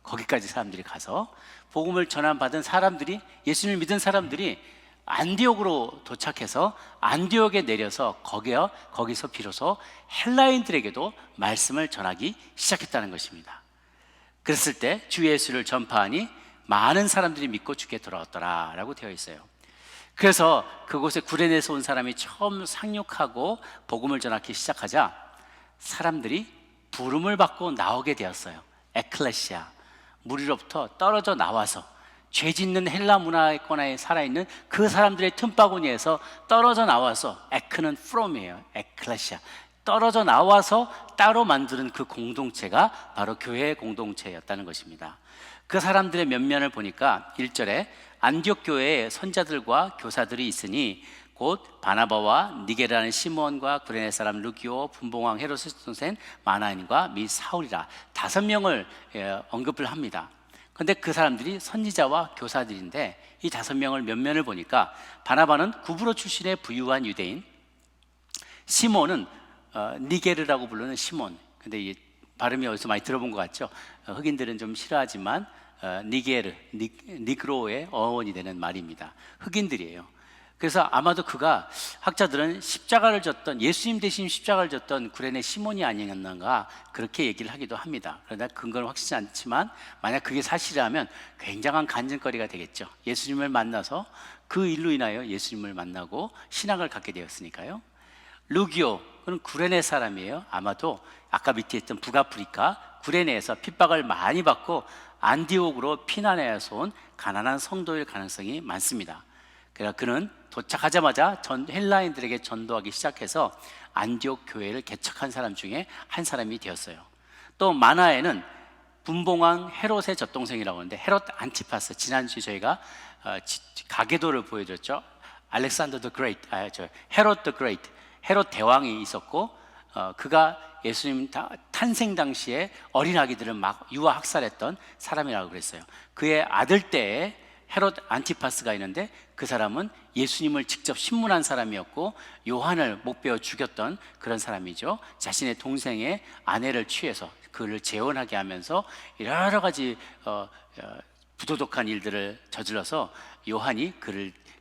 거기까지 사람들이 가서 복음을 전환받은 사람들이, 예수님을 믿은 사람들이 안디옥으로 도착해서 안디옥에 내려서 거기서 비로소 헬라인들에게도 말씀을 전하기 시작했다는 것입니다. 그랬을 때 주 예수를 전파하니 많은 사람들이 믿고 주께 돌아왔더라 라고 되어 있어요. 그래서 그곳에 구레네에서 온 사람이 처음 상륙하고 복음을 전하기 시작하자 사람들이 부름을 받고 나오게 되었어요. 에클레시아, 무리로부터 떨어져 나와서 죄 짓는 헬라 문화권에 살아있는 그 사람들의 틈바구니에서 떨어져 나와서, 에크는 from이에요. 에클레시아, 떨어져 나와서 따로 만드는 그 공동체가 바로 교회의 공동체였다는 것입니다. 그 사람들의 면면을 보니까 1절에 안디옥 교회에 선자들과 교사들이 있으니 곧 바나바와 니게라는 시몬과 구레네 사람 루기오, 분봉왕 헤롯의 동생 마나인과 미 사울이라 5명을 언급을 합니다. 그런데 그 사람들이 선지자와 교사들인데 이 5명을 면면을 보니까 바나바는 구브로 출신의 부유한 유대인, 시몬은 니게르라고 부르는 시몬. 근데 이 발음이 어디서 많이 들어본 것 같죠? 흑인들은 좀 싫어하지만 니게르, 니그로의 어원이 되는 말입니다. 흑인들이에요. 그래서 아마도 그가, 학자들은 십자가를 졌던, 예수님 대신 십자가를 졌던 구레네 시몬이 아니었는가 그렇게 얘기를 하기도 합니다. 그러나 근거는 확실치 않지만 만약 그게 사실이라면 굉장한 간증거리가 되겠죠. 예수님을 만나서 그 일로 인하여 예수님을 만나고 신앙을 갖게 되었으니까요. 루기오, 그는 구레네 사람이에요. 아마도 아까 밑에 있던 북아프리카 구레네에서 핍박을 많이 받고 안디옥으로 피난해서 온 가난한 성도일 가능성이 많습니다. 그래서 그는 도착하자마자 헬라인들에게 전도하기 시작해서 안디옥 교회를 개척한 사람 중에 한 사람이 되었어요. 또 마나에는 분봉왕 헤롯의 젖동생이라고 하는데, 헤롯 안티파스, 지난주에 저희가 가계도를 보여드렸죠. 알렉산더 더 그레이트, 헤롯 더 그레이트, 헤롯 대왕이 있었고 그가 예수님 탄생 당시에 어린 아기들을 막 유아 학살했던 사람이라고 그랬어요. 그의 아들 때에 헤롯 안티파스가 있는데 그 사람은 예수님을 직접 신문한 사람이었고 요한을 목베어 죽였던 그런 사람이죠. 자신의 동생의 아내를 취해서 그를 재혼하게 하면서 여러 가지 부도덕한 일들을 저질러서 요한이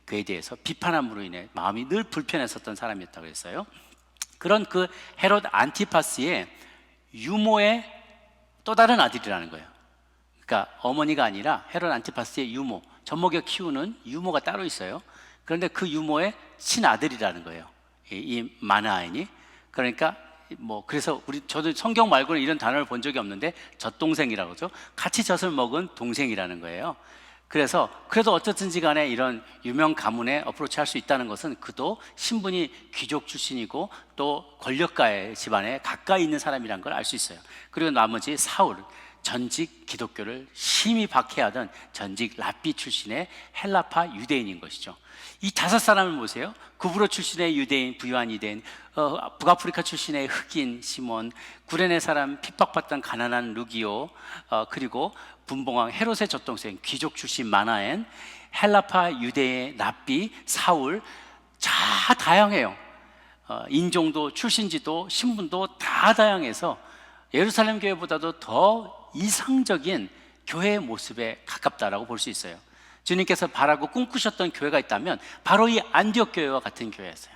그에 대해서 비판함으로 인해 마음이 늘 불편했었던 사람이었다고 했어요. 그런 그 헤롯 안티파스의 유모의 또 다른 아들이라는 거예요. 그러니까 어머니가 아니라 헤롯 안티파스의 유모, 젖먹여 키우는 유모가 따로 있어요. 그런데 그 유모의 친아들이라는 거예요, 이 마나엔이. 그러니까 뭐 그래서 저도 성경 말고는 이런 단어를 본 적이 없는데 젖동생이라고 하죠. 같이 젖을 먹은 동생이라는 거예요. 그래서 그래도 어쨌든지 간에 이런 유명 가문에 어프로치 할 수 있다는 것은 그도 신분이 귀족 출신이고 또 권력가의 집안에 가까이 있는 사람이란 걸 알 수 있어요. 그리고 나머지 사울, 전직 기독교를 심히 박해하던 전직 랍비 출신의 헬라파 유대인인 것이죠. 이 5사람을 보세요. 구브로 출신의 유대인, 부유한 유대인, 북아프리카 출신의 흑인 시몬, 구레네 사람 핍박받던 가난한 루기오, 그리고 분봉왕 헤롯의 젖동생 귀족 출신 마나엔, 헬라파 유대의 랍비 사울, 다 다양해요. 인종도 출신지도 신분도 다 다양해서 예루살렘 교회보다도 더 이상적인 교회의 모습에 가깝다라고 볼 수 있어요. 주님께서 바라고 꿈꾸셨던 교회가 있다면 바로 이 안디옥 교회와 같은 교회였어요.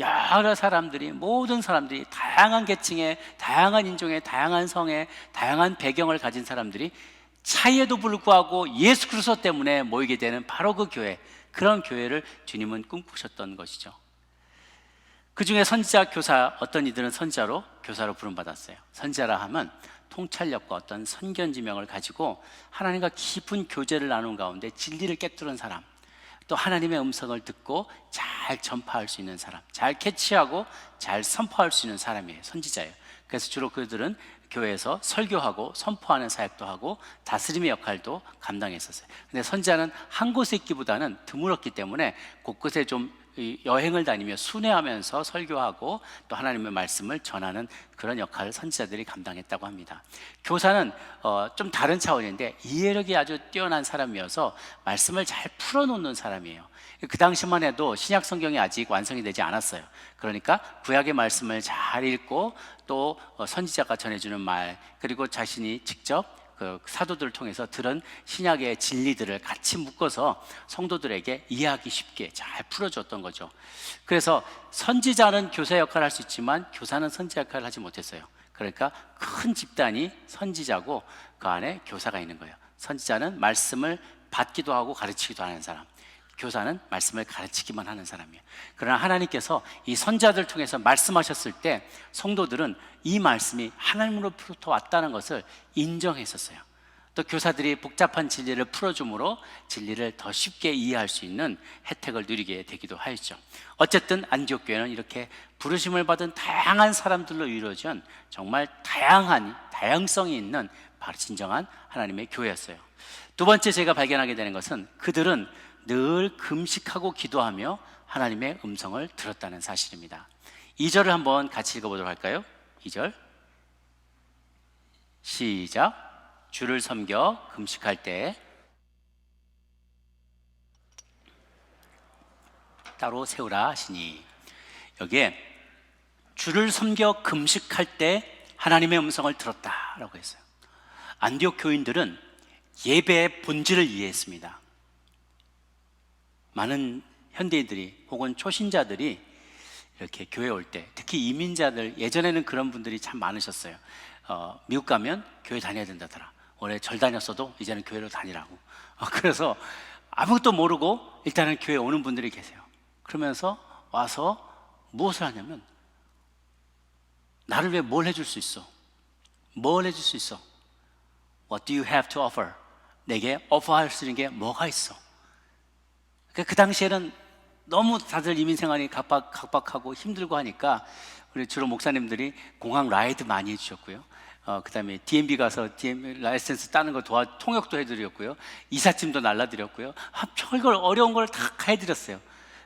여러 사람들이, 모든 사람들이, 다양한 계층의, 다양한 인종의, 다양한 성의, 다양한 배경을 가진 사람들이 차이에도 불구하고 예수 그리스도 때문에 모이게 되는 바로 그 교회, 그런 교회를 주님은 꿈꾸셨던 것이죠. 그 중에 선지자, 교사, 어떤 이들은 선지자로, 교사로 부름받았어요. 선지자라 하면 통찰력과 어떤 선견지명을 가지고 하나님과 깊은 교제를 나눈 가운데 진리를 깨뜨린 사람, 또 하나님의 음성을 듣고 잘 전파할 수 있는 사람, 잘 캐치하고 잘 선포할 수 있는 사람이에요. 선지자예요. 그래서 주로 그들은 교회에서 설교하고 선포하는 사역도 하고 다스림의 역할도 감당했었어요. 근데 선지자는 한 곳에 있기보다는 드물었기 때문에 곳곳에 좀 여행을 다니며 순회하면서 설교하고 또 하나님의 말씀을 전하는 그런 역할을 선지자들이 감당했다고 합니다. 교사는 좀 다른 차원인데 이해력이 아주 뛰어난 사람이어서 말씀을 잘 풀어놓는 사람이에요. 그 당시만 해도 신약 성경이 아직 완성이 되지 않았어요. 그러니까 구약의 말씀을 잘 읽고 또 선지자가 전해주는 말, 그리고 자신이 직접 그 사도들을 통해서 들은 신약의 진리들을 같이 묶어서 성도들에게 이해하기 쉽게 잘 풀어줬던 거죠. 그래서 선지자는 교사 역할을 할 수 있지만 교사는 선지자 역할을 하지 못했어요. 그러니까 큰 집단이 선지자고 그 안에 교사가 있는 거예요. 선지자는 말씀을 받기도 하고 가르치기도 하는 사람, 교사는 말씀을 가르치기만 하는 사람이에요. 그러나 하나님께서 이 선지자들을 통해서 말씀하셨을 때 성도들은 이 말씀이 하나님으로부터 왔다는 것을 인정했었어요. 또 교사들이 복잡한 진리를 풀어줌으로 진리를 더 쉽게 이해할 수 있는 혜택을 누리게 되기도 하였죠. 어쨌든 안디옥 교회는 이렇게 부르심을 받은 다양한 사람들로 이루어진 정말 다양성이 있는 바로 진정한 하나님의 교회였어요. 두 번째 제가 발견하게 되는 것은 그들은 늘 금식하고 기도하며 하나님의 음성을 들었다는 사실입니다. 2절을 한번 같이 읽어보도록 할까요? 2절 시작. 주를 섬겨 금식할 때 따로 세우라 하시니, 여기에 주를 섬겨 금식할 때 하나님의 음성을 들었다라고 했어요. 안디옥 교인들은 예배의 본질을 이해했습니다. 많은 현대인들이 혹은 초신자들이 이렇게 교회 올 때, 특히 이민자들, 예전에는 그런 분들이 참 많으셨어요. 미국 가면 교회 다녀야 된다더라. 원래 절 다녔어도 이제는 교회로 다니라고. 그래서 아무것도 모르고 일단은 교회 오는 분들이 계세요. 그러면서 와서 무엇을 하냐면, 나를 위해 뭘 해줄 수 있어? 뭘 해줄 수 있어? What do you have to offer? 내게 오퍼할 수 있는 게 뭐가 있어? 그 당시에는 너무 다들 이민 생활이 각박하고 힘들고 하니까 우리 주로 목사님들이 공항 라이드 많이 해주셨고요. 그 다음에 DMB 가서 DMB 라이센스 따는 거 통역도 해드렸고요. 이삿짐도 날라드렸고요. 별걸 어려운 걸 다 해드렸어요.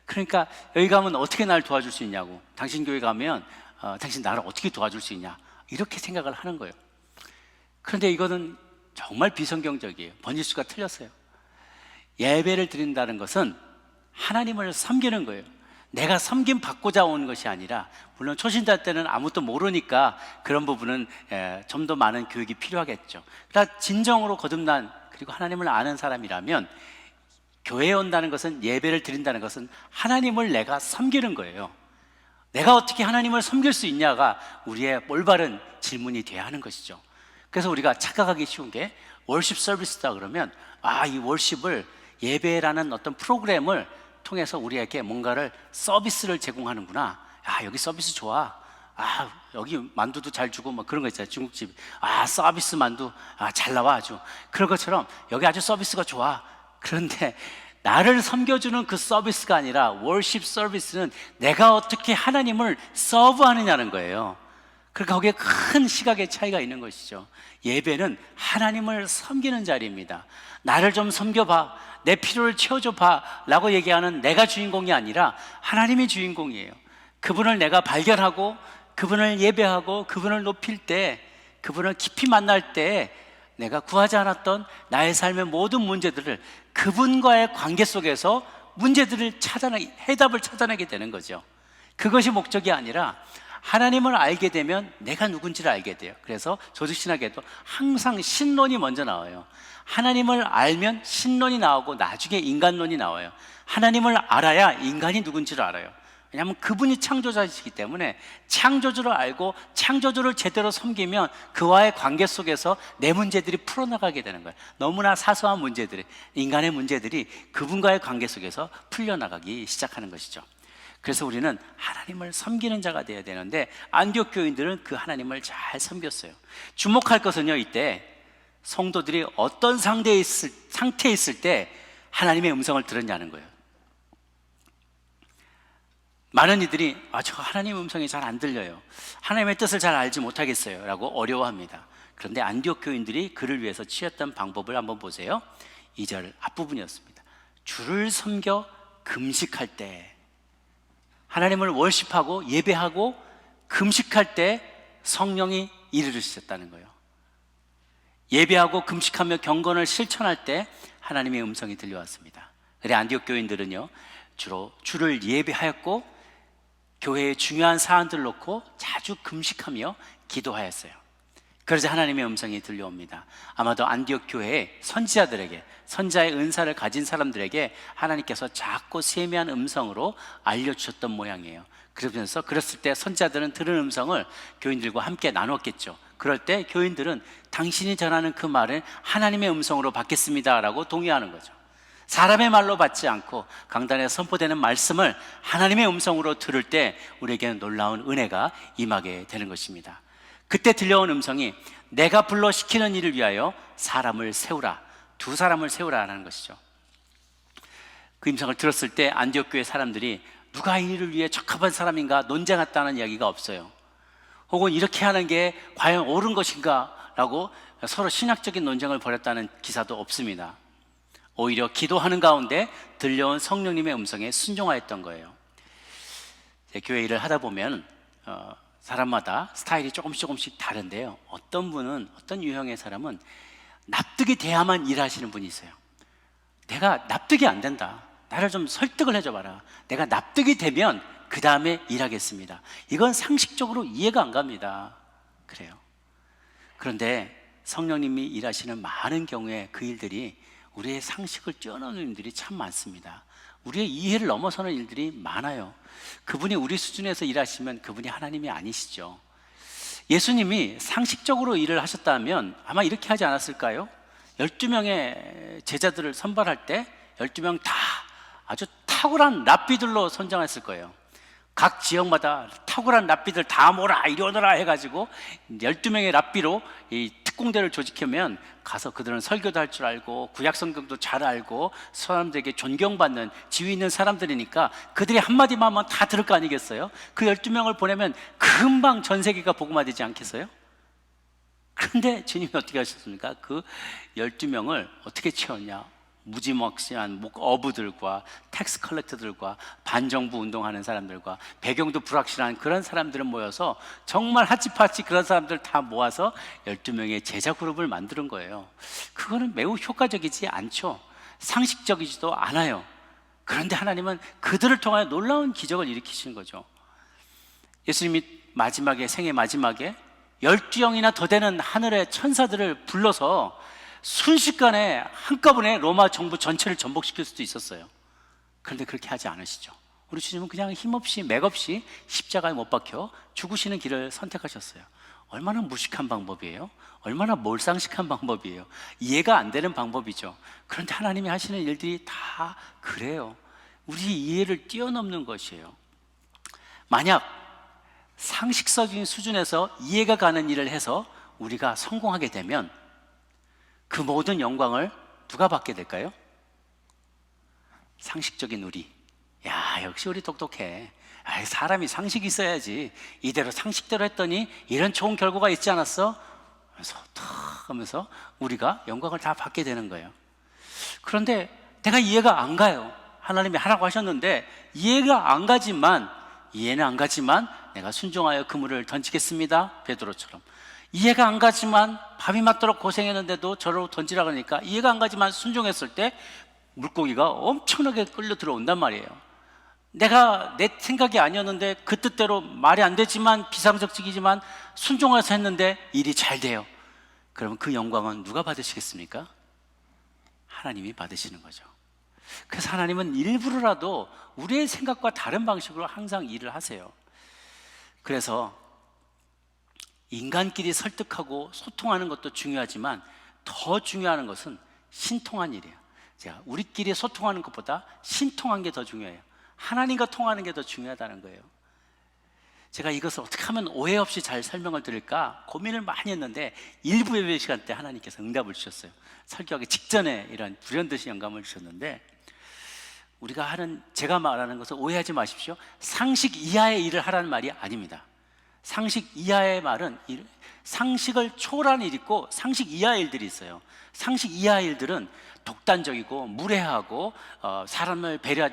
그러니까 여기 가면 어떻게 나를 도와줄 수 있냐고, 당신 교회 가면 당신 나를 어떻게 도와줄 수 있냐, 이렇게 생각을 하는 거예요. 그런데 이거는 정말 비성경적이에요. 번지수가 틀렸어요. 예배를 드린다는 것은 하나님을 섬기는 거예요. 내가 섬김 받고자 온 것이 아니라, 물론 초신자 때는 아무것도 모르니까 그런 부분은 좀 더 많은 교육이 필요하겠죠. 그러나 진정으로 거듭난, 그리고 하나님을 아는 사람이라면 교회에 온다는 것은, 예배를 드린다는 것은 하나님을 내가 섬기는 거예요. 내가 어떻게 하나님을 섬길 수 있냐가 우리의 올바른 질문이 돼야 하는 것이죠. 그래서 우리가 착각하기 쉬운 게 월십 서비스다 그러면 이 월십을 예배라는 어떤 프로그램을 통해서 우리에게 뭔가를 서비스를 제공하는구나. 여기 서비스 좋아. 여기 만두도 잘 주고 뭐 그런 거 있잖아요. 중국집. 서비스 만두. 잘 나와 아주. 그런 것처럼 여기 아주 서비스가 좋아. 그런데 나를 섬겨주는 그 서비스가 아니라 월십 서비스는 내가 어떻게 하나님을 서브하느냐는 거예요. 그러니까 거기에 큰 시각의 차이가 있는 것이죠. 예배는 하나님을 섬기는 자리입니다. 나를 좀 섬겨봐, 내 필요를 채워줘봐 라고 얘기하는 내가 주인공이 아니라 하나님이 주인공이에요. 그분을 내가 발견하고 그분을 예배하고 그분을 높일 때, 그분을 깊이 만날 때 내가 구하지 않았던 나의 삶의 모든 문제들을 그분과의 관계 속에서 해답을 찾아내게 되는 거죠. 그것이 목적이 아니라 하나님을 알게 되면 내가 누군지를 알게 돼요. 그래서 조직신학에도 항상 신론이 먼저 나와요. 하나님을 알면 신론이 나오고 나중에 인간론이 나와요. 하나님을 알아야 인간이 누군지를 알아요. 왜냐하면 그분이 창조자이시기 때문에 창조주를 알고 창조주를 제대로 섬기면 그와의 관계 속에서 내 문제들이 풀어나가게 되는 거예요. 너무나 사소한 문제들이, 인간의 문제들이 그분과의 관계 속에서 풀려나가기 시작하는 것이죠. 그래서 우리는 하나님을 섬기는 자가 되어야 되는데 안디옥 교인들은 그 하나님을 잘 섬겼어요. 주목할 것은요, 이때 성도들이 어떤 상태에 있을 때 하나님의 음성을 들었냐는 거예요. 많은 이들이 저 하나님의 음성이 잘 안 들려요, 하나님의 뜻을 잘 알지 못하겠어요 라고 어려워합니다. 그런데 안디옥 교인들이 그를 위해서 취했던 방법을 한번 보세요. 2절 앞부분이었습니다. 주를 섬겨 금식할 때, 하나님을 월십하고 예배하고 금식할 때 성령이 이르르셨다는 거예요. 예배하고 금식하며 경건을 실천할 때 하나님의 음성이 들려왔습니다. 그래 안디옥 교인들은요, 주로 주를 예배하였고 교회의 중요한 사안들을 놓고 자주 금식하며 기도하였어요. 그러자 하나님의 음성이 들려옵니다. 아마도 안디옥 교회의 선지자들에게, 선지자의 은사를 가진 사람들에게 하나님께서 작고 세미한 음성으로 알려주셨던 모양이에요. 그랬을 때 선지자들은 들은 음성을 교인들과 함께 나눴겠죠. 그럴 때 교인들은 당신이 전하는 그 말을 하나님의 음성으로 받겠습니다 라고 동의하는 거죠. 사람의 말로 받지 않고 강단에 선포되는 말씀을 하나님의 음성으로 들을 때 우리에게는 놀라운 은혜가 임하게 되는 것입니다. 그때 들려온 음성이 내가 불러 시키는 일을 위하여 사람을 세우라, 두 사람을 세우라는 것이죠. 그 음성을 들었을 때 안디옥 교회 사람들이 누가 이 일을 위해 적합한 사람인가 논쟁했다는 이야기가 없어요. 혹은 이렇게 하는 게 과연 옳은 것인가 라고 서로 신학적인 논쟁을 벌였다는 기사도 없습니다. 오히려 기도하는 가운데 들려온 성령님의 음성에 순종하였던 거예요. 교회 일을 하다 보면 사람마다 스타일이 조금씩 다른데요, 어떤 유형의 사람은 납득이 돼야만 일하시는 분이 있어요. 내가 납득이 안 된다, 나를 좀 설득을 해줘봐라, 내가 납득이 되면 그 다음에 일하겠습니다. 이건 상식적으로 이해가 안 갑니다. 그래요. 그런데 성령님이 일하시는 많은 경우에 그 일들이 우리의 상식을 뛰어넘는 일들이 참 많습니다. 우리의 이해를 넘어서는 일들이 많아요. 그분이 우리 수준에서 일하시면 그분이 하나님이 아니시죠. 예수님이 상식적으로 일을 하셨다면 아마 이렇게 하지 않았을까요? 12명의 제자들을 선발할 때 12명 다 아주 탁월한 랍비들로 선정했을 거예요. 각 지역마다 탁월한 랍비들 다 모라, 이리 오너라 해가지고 12명의 랍비로 이 특공대를 조직하면 가서 그들은 설교도 할 줄 알고 구약 성경도 잘 알고 사람들에게 존경받는 지위 있는 사람들이니까 그들이 한마디만 하면 다 들을 거 아니겠어요? 그 12명을 보내면 금방 전 세계가 복음화 되지 않겠어요? 그런데 주님이 어떻게 하셨습니까? 그 12명을 어떻게 채웠냐? 무지막지한 어부들과 텍스 컬렉터들과 반정부 운동하는 사람들과 배경도 불확실한 그런 사람들을 모여서 정말 하치파치 그런 사람들 다 모아서 12명의 제자 그룹을 만드는 거예요. 그거는 매우 효과적이지 않죠. 상식적이지도 않아요. 그런데 하나님은 그들을 통하여 놀라운 기적을 일으키시는 거죠. 예수님이 생애 마지막에 12영이나 더 되는 하늘의 천사들을 불러서 순식간에 한꺼번에 로마 정부 전체를 전복시킬 수도 있었어요. 그런데 그렇게 하지 않으시죠. 우리 주님은 그냥 힘없이 맥없이 십자가에 못 박혀 죽으시는 길을 선택하셨어요. 얼마나 무식한 방법이에요? 얼마나 몰상식한 방법이에요? 이해가 안 되는 방법이죠. 그런데 하나님이 하시는 일들이 다 그래요. 우리 이해를 뛰어넘는 것이에요. 만약 상식적인 수준에서 이해가 가는 일을 해서 우리가 성공하게 되면 그 모든 영광을 누가 받게 될까요? 상식적인 우리. 야, 역시 우리 똑똑해. 아이, 사람이 상식이 있어야지. 이대로 상식대로 했더니 이런 좋은 결과가 있지 않았어? 하면서 탁 하면서 우리가 영광을 다 받게 되는 거예요. 그런데 내가 이해가 안 가요. 하나님이 하라고 하셨는데 이해는 안 가지만 내가 순종하여 그물을 던지겠습니다. 베드로처럼. 이해가 안 가지만 밤이 맞도록 고생했는데도 저를 던지라 그러니까 이해가 안 가지만 순종했을 때 물고기가 엄청나게 끌려 들어온단 말이에요. 내가 내 생각이 아니었는데 그 뜻대로 말이 안 되지만 비상적이지만 순종해서 했는데 일이 잘 돼요. 그러면 그 영광은 누가 받으시겠습니까? 하나님이 받으시는 거죠. 그래서 하나님은 일부러라도 우리의 생각과 다른 방식으로 항상 일을 하세요. 그래서 인간끼리 설득하고 소통하는 것도 중요하지만 더 중요한 것은 신통한 일이에요. 자, 우리끼리 소통하는 것보다 신통한 게 더 중요해요. 하나님과 통하는 게 더 중요하다는 거예요. 제가 이것을 어떻게 하면 오해 없이 잘 설명을 드릴까 고민을 많이 했는데 일부 예배 시간 때 하나님께서 응답을 주셨어요. 설교하기 직전에 이런 불현듯이 영감을 주셨는데, 우리가 하는, 제가 말하는 것을 오해하지 마십시오. 상식 이하의 일을 하라는 말이 아닙니다. 상식 이하의 말은 상식을 초월한 일이 있고 상식 이하의 일들이 있어요. 상식 이하의 일들은 독단적이고 무례하고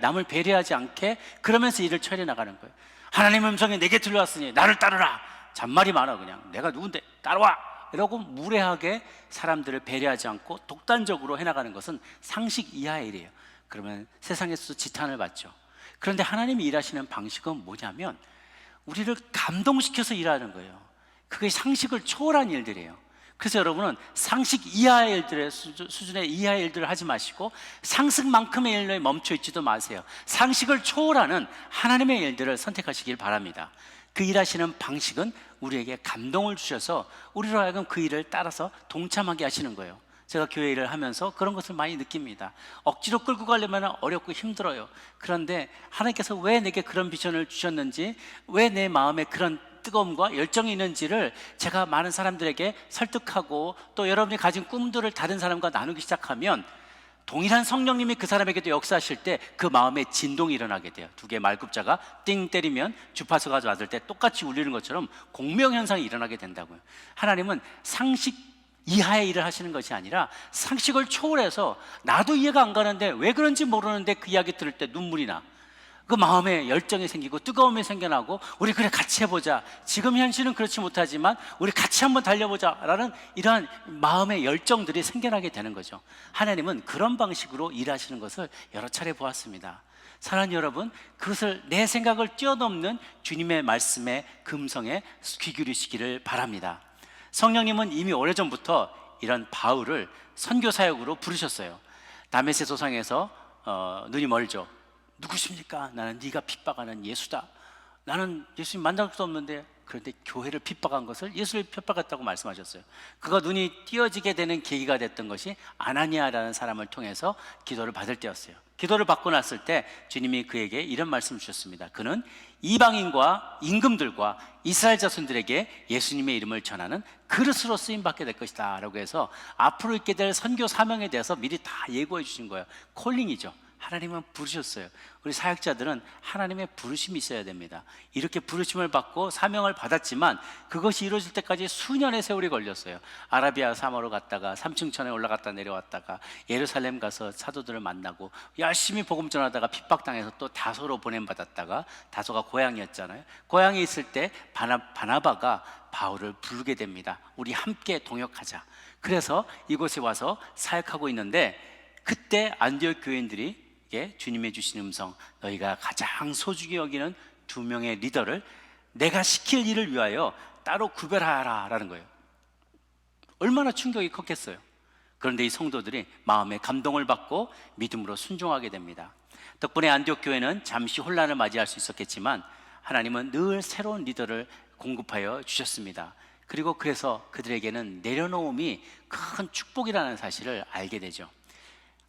남을 배려하지 않게 그러면서 일을 처리해 나가는 거예요. 하나님의 음성이 내게 들려왔으니 나를 따르라. 잔말이 많아. 그냥 내가 누군데 따라와 이러고 무례하게 사람들을 배려하지 않고 독단적으로 해나가는 것은 상식 이하의 일이에요. 그러면 세상에서도 지탄을 받죠. 그런데 하나님이 일하시는 방식은 뭐냐면 우리를 감동시켜서 일하는 거예요. 그게 상식을 초월한 일들이에요. 그래서 여러분은 상식 이하의 일들의 수준의 이하의 일들을 하지 마시고 상식만큼의 일에 멈춰 있지도 마세요. 상식을 초월하는 하나님의 일들을 선택하시길 바랍니다. 그 일하시는 방식은 우리에게 감동을 주셔서 우리로 하여금 그 일을 따라서 동참하게 하시는 거예요. 제가 교회 일을 하면서 그런 것을 많이 느낍니다. 억지로 끌고 가려면 어렵고 힘들어요. 그런데 하나님께서 왜 내게 그런 비전을 주셨는지, 왜 내 마음에 그런 뜨거움과 열정이 있는지를 제가 많은 사람들에게 설득하고 또 여러분이 가진 꿈들을 다른 사람과 나누기 시작하면 동일한 성령님이 그 사람에게도 역사하실 때 그 마음에 진동이 일어나게 돼요. 두 개의 말굽자가 띵 때리면 주파수가 맞을 때 똑같이 울리는 것처럼 공명현상이 일어나게 된다고요. 하나님은 상식 이하의 일을 하시는 것이 아니라 상식을 초월해서 나도 이해가 안 가는데 왜 그런지 모르는데 그 이야기 들을 때 눈물이 나. 그 마음에 열정이 생기고 뜨거움이 생겨나고 우리 그래 같이 해보자. 지금 현실은 그렇지 못하지만 우리 같이 한번 달려보자 라는 이러한 마음의 열정들이 생겨나게 되는 거죠. 하나님은 그런 방식으로 일하시는 것을 여러 차례 보았습니다. 사랑하는 여러분, 그것을 내 생각을 뛰어넘는 주님의 말씀에 금성에 귀 기울이시기를 바랍니다. 성령님은 이미 오래전부터 이런 바울을 선교 사역으로 부르셨어요. 다메섹 소상에서 눈이 멀죠. 누구십니까? 나는 네가 핍박하는 예수다. 나는 예수님 만날 수 없는데, 그런데 교회를 핍박한 것을 예수를 핍박했다고 말씀하셨어요. 그가 눈이 띄어지게 되는 계기가 됐던 것이 아나니아라는 사람을 통해서 기도를 받을 때였어요. 기도를 받고 났을 때 주님이 그에게 이런 말씀을 주셨습니다. 그는 이방인과 임금들과 이스라엘 자손들에게 예수님의 이름을 전하는 그릇으로 쓰임받게 될 것이다 라고 해서 앞으로 있게 될 선교 사명에 대해서 미리 다 예고해 주신 거예요. 콜링이죠. 하나님은 부르셨어요. 우리 사역자들은 하나님의 부르심이 있어야 됩니다. 이렇게 부르심을 받고 사명을 받았지만 그것이 이루어질 때까지 수년의 세월이 걸렸어요. 아라비아 사마로 갔다가 삼층천에 올라갔다 내려왔다가 예루살렘 가서 사도들을 만나고 열심히 복음 전하다가 핍박당해서 또 다소로 보냄받았다가, 다소가 고향이었잖아요. 고향에 있을 때 바나바가 바울을 부르게 됩니다. 우리 함께 동역하자. 그래서 이곳에 와서 사역하고 있는데, 그때 안디옥 교인들이 주님의 주신 음성, 너희가 가장 소중히 여기는 2명의 리더를 내가 시킬 일을 위하여 따로 구별하라 라는 거예요. 얼마나 충격이 컸겠어요. 그런데 이 성도들이 마음에 감동을 받고 믿음으로 순종하게 됩니다. 덕분에 안디옥 교회는 잠시 혼란을 맞이할 수 있었겠지만 하나님은 늘 새로운 리더를 공급하여 주셨습니다. 그리고 그래서 그들에게는 내려놓음이 큰 축복이라는 사실을 알게 되죠.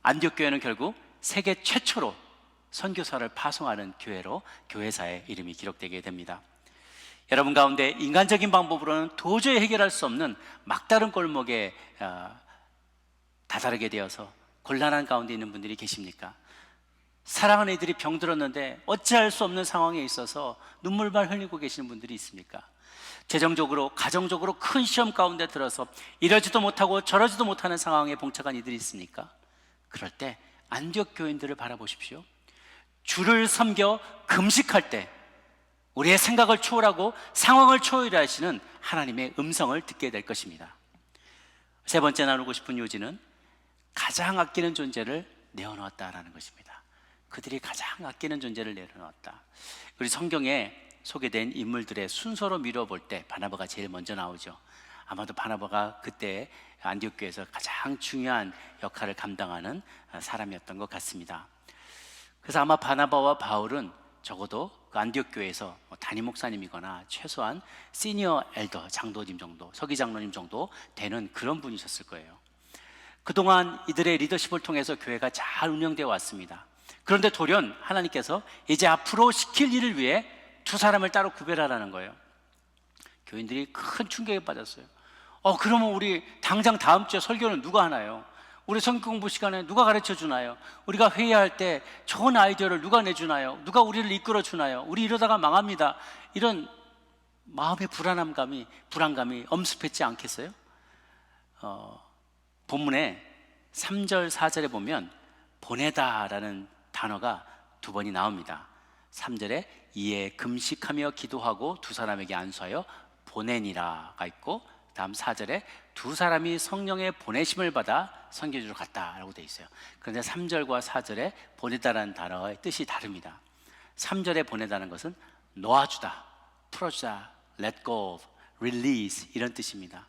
안디옥 교회는 결국 세계 최초로 선교사를 파송하는 교회로 교회사의 이름이 기록되게 됩니다. 여러분 가운데 인간적인 방법으로는 도저히 해결할 수 없는 막다른 골목에 다다르게 되어서 곤란한 가운데 있는 분들이 계십니까? 사랑하는 이들이 병들었는데 어찌할 수 없는 상황에 있어서 눈물만 흘리고 계시는 분들이 있습니까? 재정적으로, 가정적으로 큰 시험 가운데 들어서 이러지도 못하고 저러지도 못하는 상황에 봉착한 이들이 있습니까? 그럴 때 안디옥 교인들을 바라보십시오. 주를 섬겨 금식할 때 우리의 생각을 초월하고 상황을 초월하시는 하나님의 음성을 듣게 될 것입니다. 세 번째 나누고 싶은 요지는 가장 아끼는 존재를 내어놓았다라는 것입니다. 그들이 가장 아끼는 존재를 내려놓았다. 우리 성경에 소개된 인물들의 순서로 미뤄볼 때 바나바가 제일 먼저 나오죠. 아마도 바나바가 그때 안디옥 교회에서 가장 중요한 역할을 감당하는 사람이었던 것 같습니다. 그래서 아마 바나바와 바울은 적어도 그 안디옥 교회에서 담임 목사님이거나 최소한 시니어 엘더 장로님 정도, 서기 장로님 정도 되는 그런 분이셨을 거예요. 그동안 이들의 리더십을 통해서 교회가 잘 운영되어 왔습니다. 그런데 돌연 하나님께서 이제 앞으로 시킬 일을 위해 두 사람을 따로 구별하라는 거예요. 교인들이 큰 충격에 빠졌어요. 그러면 우리 당장 다음 주에 설교는 누가 하나요? 우리 성경 공부 시간에 누가 가르쳐 주나요? 우리가 회의할 때 좋은 아이디어를 누가 내주나요? 누가 우리를 이끌어 주나요? 우리 이러다가 망합니다. 이런 마음의 불안감이 엄습했지 않겠어요? 본문에 3절 4절에 보면 보내다라는 단어가 두 번이 나옵니다. 3절에 이에 금식하며 기도하고 두 사람에게 안수하여 보내니라가 있고, 다음 4절에 두 사람이 성령의 보내심을 받아 선교지로 갔다라고 되어 있어요. 그런데 3절과 4절에 보내다라는 단어의 뜻이 다릅니다. 3절에 보내다는 것은 놓아주다, 풀어주다, let go, release 이런 뜻입니다.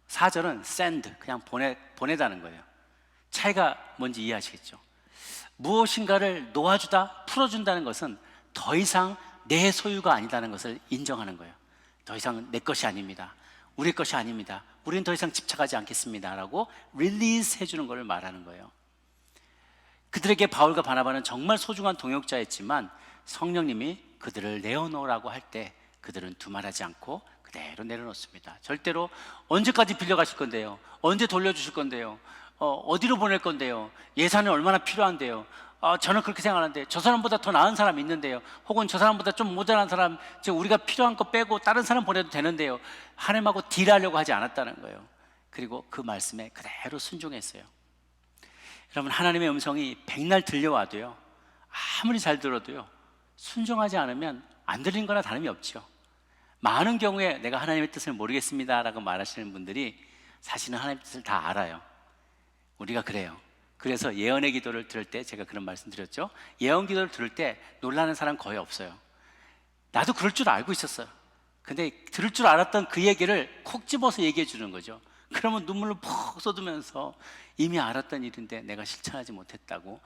4절은 send, 그냥 보내다는 거예요. 차이가 뭔지 이해하시겠죠? 무엇인가를 놓아주다, 풀어준다는 것은 더 이상 내 소유가 아니다는 것을 인정하는 거예요. 더 이상 내 것이 아닙니다. 우리 것이 아닙니다. 우리는 더 이상 집착하지 않겠습니다 라고 릴리즈 해주는 것을 말하는 거예요. 그들에게 바울과 바나바는 정말 소중한 동역자였지만 성령님이 그들을 내어놓으라고 할 때 그들은 두말하지 않고 그대로 내려놓습니다. 절대로 언제까지 빌려가실 건데요? 언제 돌려주실 건데요? 어디로 보낼 건데요? 예산은 얼마나 필요한데요? 저는 그렇게 생각하는데 저 사람보다 더 나은 사람 있는데요, 혹은 저 사람보다 좀 모자란 사람, 지금 우리가 필요한 거 빼고 다른 사람 보내도 되는데요. 하나님하고 딜하려고 하지 않았다는 거예요. 그리고 그 말씀에 그대로 순종했어요. 여러분, 하나님의 음성이 백날 들려와도요, 아무리 잘 들어도요, 순종하지 않으면 안 들린 거나 다름이 없죠. 많은 경우에 내가 하나님의 뜻을 모르겠습니다 라고 말하시는 분들이 사실은 하나님의 뜻을 다 알아요. 우리가 그래요. 그래서 예언의 기도를 들을 때 제가 그런 말씀 드렸죠. 예언 기도를 들을 때 놀라는 사람 거의 없어요. 나도 그럴 줄 알고 있었어요. 근데 들을 줄 알았던 그 얘기를 콕 집어서 얘기해 주는 거죠. 그러면 눈물을 푹 쏟으면서 이미 알았던 일인데 내가 실천하지 못했다고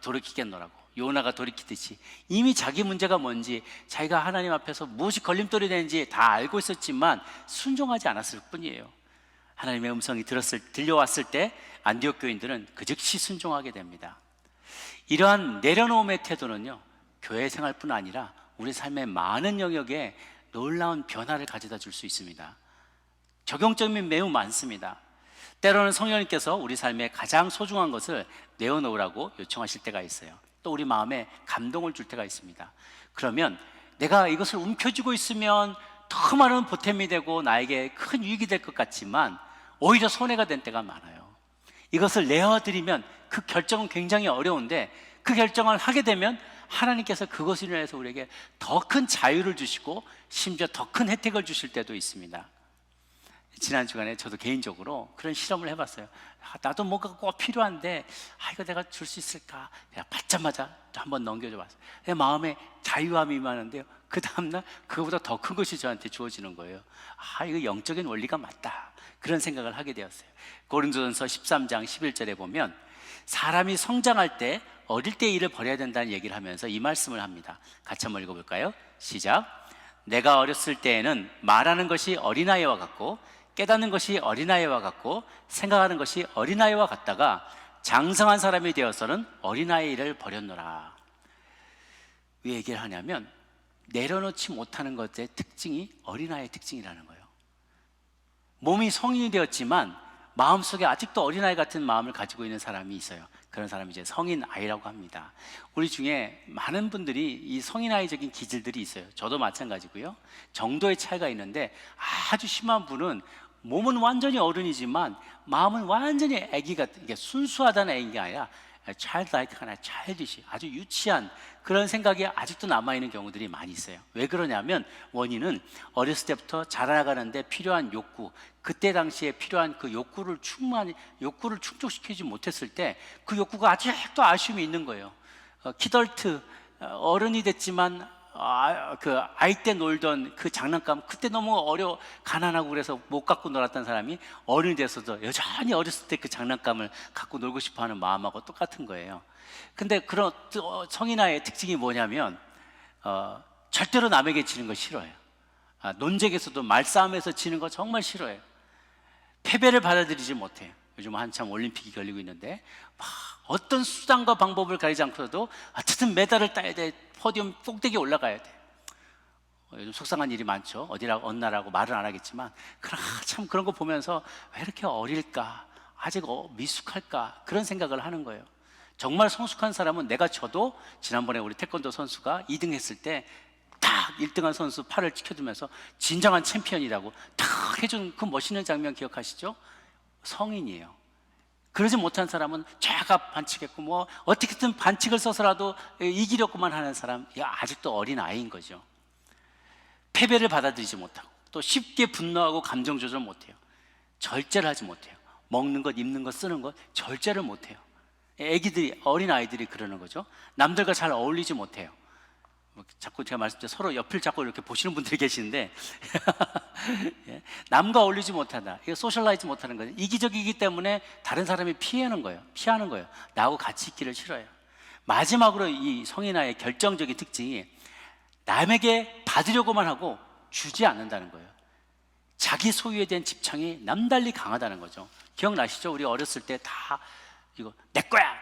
돌이키겠노라고, 요나가 돌이키듯이 이미 자기 문제가 뭔지, 자기가 하나님 앞에서 무엇이 걸림돌이 되는지 다 알고 있었지만 순종하지 않았을 뿐이에요. 하나님의 음성이 들려왔을 때 안디옥 교인들은 그 즉시 순종하게 됩니다. 이러한 내려놓음의 태도는요, 교회 생활뿐 아니라 우리 삶의 많은 영역에 놀라운 변화를 가져다 줄 수 있습니다. 적용점이 매우 많습니다. 때로는 성령님께서 우리 삶에 가장 소중한 것을 내어놓으라고 요청하실 때가 있어요. 또 우리 마음에 감동을 줄 때가 있습니다. 그러면 내가 이것을 움켜쥐고 있으면 더 많은 보탬이 되고 나에게 큰 유익이 될 것 같지만 오히려 손해가 된 때가 많아요. 이것을 내어드리면 그 결정은 굉장히 어려운데 그 결정을 하게 되면 하나님께서 그것을 인해서 우리에게 더 큰 자유를 주시고 심지어 더 큰 혜택을 주실 때도 있습니다. 지난 주간에 저도 개인적으로 그런 실험을 해봤어요. 나도 뭔가 꼭 필요한데 이거 내가 줄 수 있을까? 내가 받자마자 한번 넘겨줘 봤어요. 내 마음에 자유함이 임하는데요, 그 다음날 그거보다 더 큰 것이 저한테 주어지는 거예요. 이거 영적인 원리가 맞다, 그런 생각을 하게 되었어요. 고린도전서 13장 11절에 보면 사람이 성장할 때 어릴 때 일을 버려야 된다는 얘기를 하면서 이 말씀을 합니다. 같이 한번 읽어볼까요? 시작. 내가 어렸을 때에는 말하는 것이 어린아이와 같고 깨닫는 것이 어린아이와 같고 생각하는 것이 어린아이와 같다가 장성한 사람이 되어서는 어린아이 일을 버렸노라. 왜 얘기를 하냐면 내려놓지 못하는 것의 특징이 어린아이의 특징이라는 거예요. 몸이 성인이 되었지만 마음속에 아직도 어린아이 같은 마음을 가지고 있는 사람이 있어요. 그런 사람이 이제 성인 아이라고 합니다. 우리 중에 많은 분들이 이 성인 아이적인 기질들이 있어요. 저도 마찬가지고요. 정도의 차이가 있는데 아주 심한 분은 몸은 완전히 어른이지만 마음은 완전히 아기 같은, 이게 순수하다는 아기가 아니라 childlike 하나 childish, 아주 유치한 그런 생각이 아직도 남아있는 경우들이 많이 있어요. 왜 그러냐면 원인은 어렸을 때부터 자라나가는데 필요한 욕구, 그때 당시에 필요한 그 욕구를 충족시키지 못했을 때 그 욕구가 아직도 아쉬움이 있는 거예요. 키덜트, 어른이 됐지만 그 아이 때 놀던 그 장난감, 그때 너무 가난하고 그래서 못 갖고 놀았던 사람이 어른이 돼서도 여전히 어렸을 때 그 장난감을 갖고 놀고 싶어 하는 마음하고 똑같은 거예요. 근데 그런 성인아이의 특징이 뭐냐면 절대로 남에게 지는 거 싫어해요. 논쟁에서도 말싸움에서 지는 거 정말 싫어해요. 패배를 받아들이지 못해요. 요즘 한참 올림픽이 걸리고 있는데 막 어떤 수단과 방법을 가리지 않고서도 어쨌든 메달을 따야 돼, 포디움 꼭대기에 올라가야 돼. 요즘 속상한 일이 많죠. 어느 나라고 말은 안 하겠지만 참 그런 거 보면서 왜 이렇게 어릴까, 아직 미숙할까, 그런 생각을 하는 거예요. 정말 성숙한 사람은 저도 지난번에 우리 태권도 선수가 2등 했을 때 딱 1등한 선수 팔을 지켜주면서 진정한 챔피언이라고 딱 해준 그 멋있는 장면 기억하시죠? 성인이에요. 그러지 못한 사람은 죄가 반칙했고 뭐 어떻게든 반칙을 써서라도 이기려고만 하는 사람, 아직도 어린 아이인 거죠. 패배를 받아들이지 못하고 또 쉽게 분노하고 감정 조절 못해요. 절제를 하지 못해요. 먹는 것, 입는 것, 쓰는 것 절제를 못해요. 애기들이, 어린 아이들이 그러는 거죠. 남들과 잘 어울리지 못해요. 자꾸 제가 말씀드린 서로 옆을 자꾸 이렇게 보시는 분들이 계시는데 남과 어울리지 못한다. 이거 소셜라이즈 못하는 거예요. 이기적이기 때문에 다른 사람이 피하는 거예요. 나하고 같이 있기를 싫어해요. 마지막으로 이 성인아이의 결정적인 특징이 남에게 받으려고만 하고 주지 않는다는 거예요. 자기 소유에 대한 집착이 남달리 강하다는 거죠. 기억나시죠? 우리 어렸을 때 다 이거 내 거야,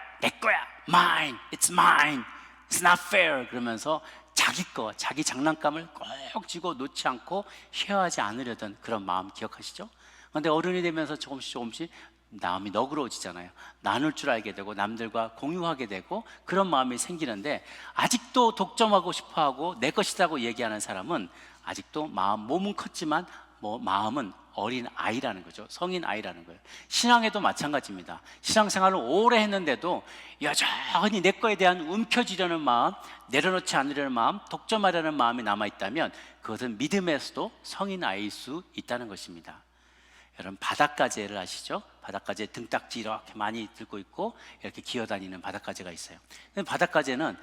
mine, it's mine, it's not fair 그러면서 자기 장난감을 꼭 쥐고 놓지 않고 쉐어하지 않으려던 그런 마음 기억하시죠? 그런데 어른이 되면서 조금씩 마음이 너그러워지잖아요. 나눌 줄 알게 되고 남들과 공유하게 되고 그런 마음이 생기는데 아직도 독점하고 싶어하고 내 것이라고 얘기하는 사람은 아직도 몸은 컸지만 마음은 어린 아이라는 거죠. 성인 아이라는 거예요. 신앙에도 마찬가지입니다. 신앙생활을 오래 했는데도 여전히 내 거에 대한 움켜쥐려는 마음, 내려놓지 않으려는 마음, 독점하려는 마음이 남아있다면 그것은 믿음에서도 성인 아이일 수 있다는 것입니다. 여러분 바닷가재를 아시죠? 바닷가재 등딱지 이렇게 많이 들고 있고 이렇게 기어다니는 바닷가재가 있어요. 바닷가재는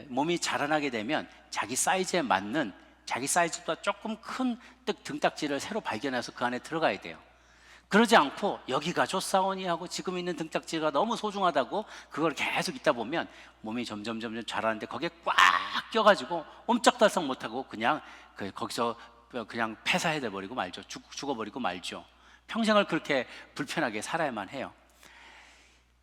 몸이 자라나게 되면 자기 사이즈에 맞는, 자기 사이즈보다 조금 큰 등딱지를 새로 발견해서 그 안에 들어가야 돼요. 그러지 않고 여기가 좋사오니 하고 지금 있는 등딱지가 너무 소중하다고 그걸 계속 있다 보면 몸이 점점 자라는데 거기에 꽉 껴가지고 옴짝달싹 못하고 그냥 거기서 그냥 폐사해 버리고 말죠. 죽어버리고 말죠. 평생을 그렇게 불편하게 살아야만 해요.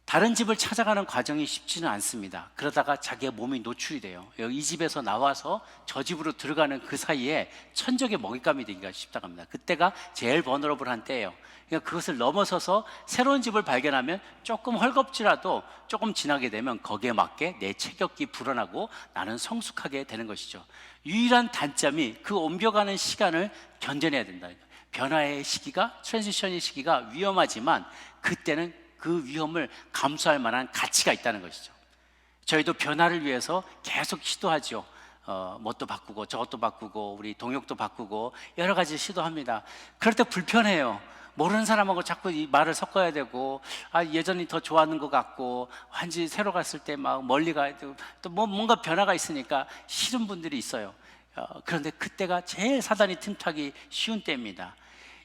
다른 집을 찾아가는 과정이 쉽지는 않습니다. 그러다가 자기의 몸이 노출이 돼요. 이 집에서 나와서 저 집으로 들어가는 그 사이에 천적의 먹잇감이 되기가 쉽다고 합니다. 그때가 제일 버너러블한 때예요. 그러니까 그것을 넘어서서 새로운 집을 발견하면 조금 헐겁지라도 조금 지나게 되면 거기에 맞게 내 체격이 불어나고 나는 성숙하게 되는 것이죠. 유일한 단점이 그 옮겨가는 시간을 견뎌내야 된다. 변화의 시기가, 트랜지션의 시기가 위험하지만 그때는 그 위험을 감수할 만한 가치가 있다는 것이죠. 저희도 변화를 위해서 계속 시도하죠. 뭣도 바꾸고 저것도 바꾸고 우리 동역도 바꾸고 여러 가지 시도합니다. 그럴 때 불편해요. 모르는 사람하고 자꾸 이 말을 섞어야 되고 예전이 더 좋았는 것 같고 완전히 새로 갔을 때 막 멀리 가야 되고 또 뭔가 변화가 있으니까 싫은 분들이 있어요. 그런데 그때가 제일 사단이 틈타기 쉬운 때입니다.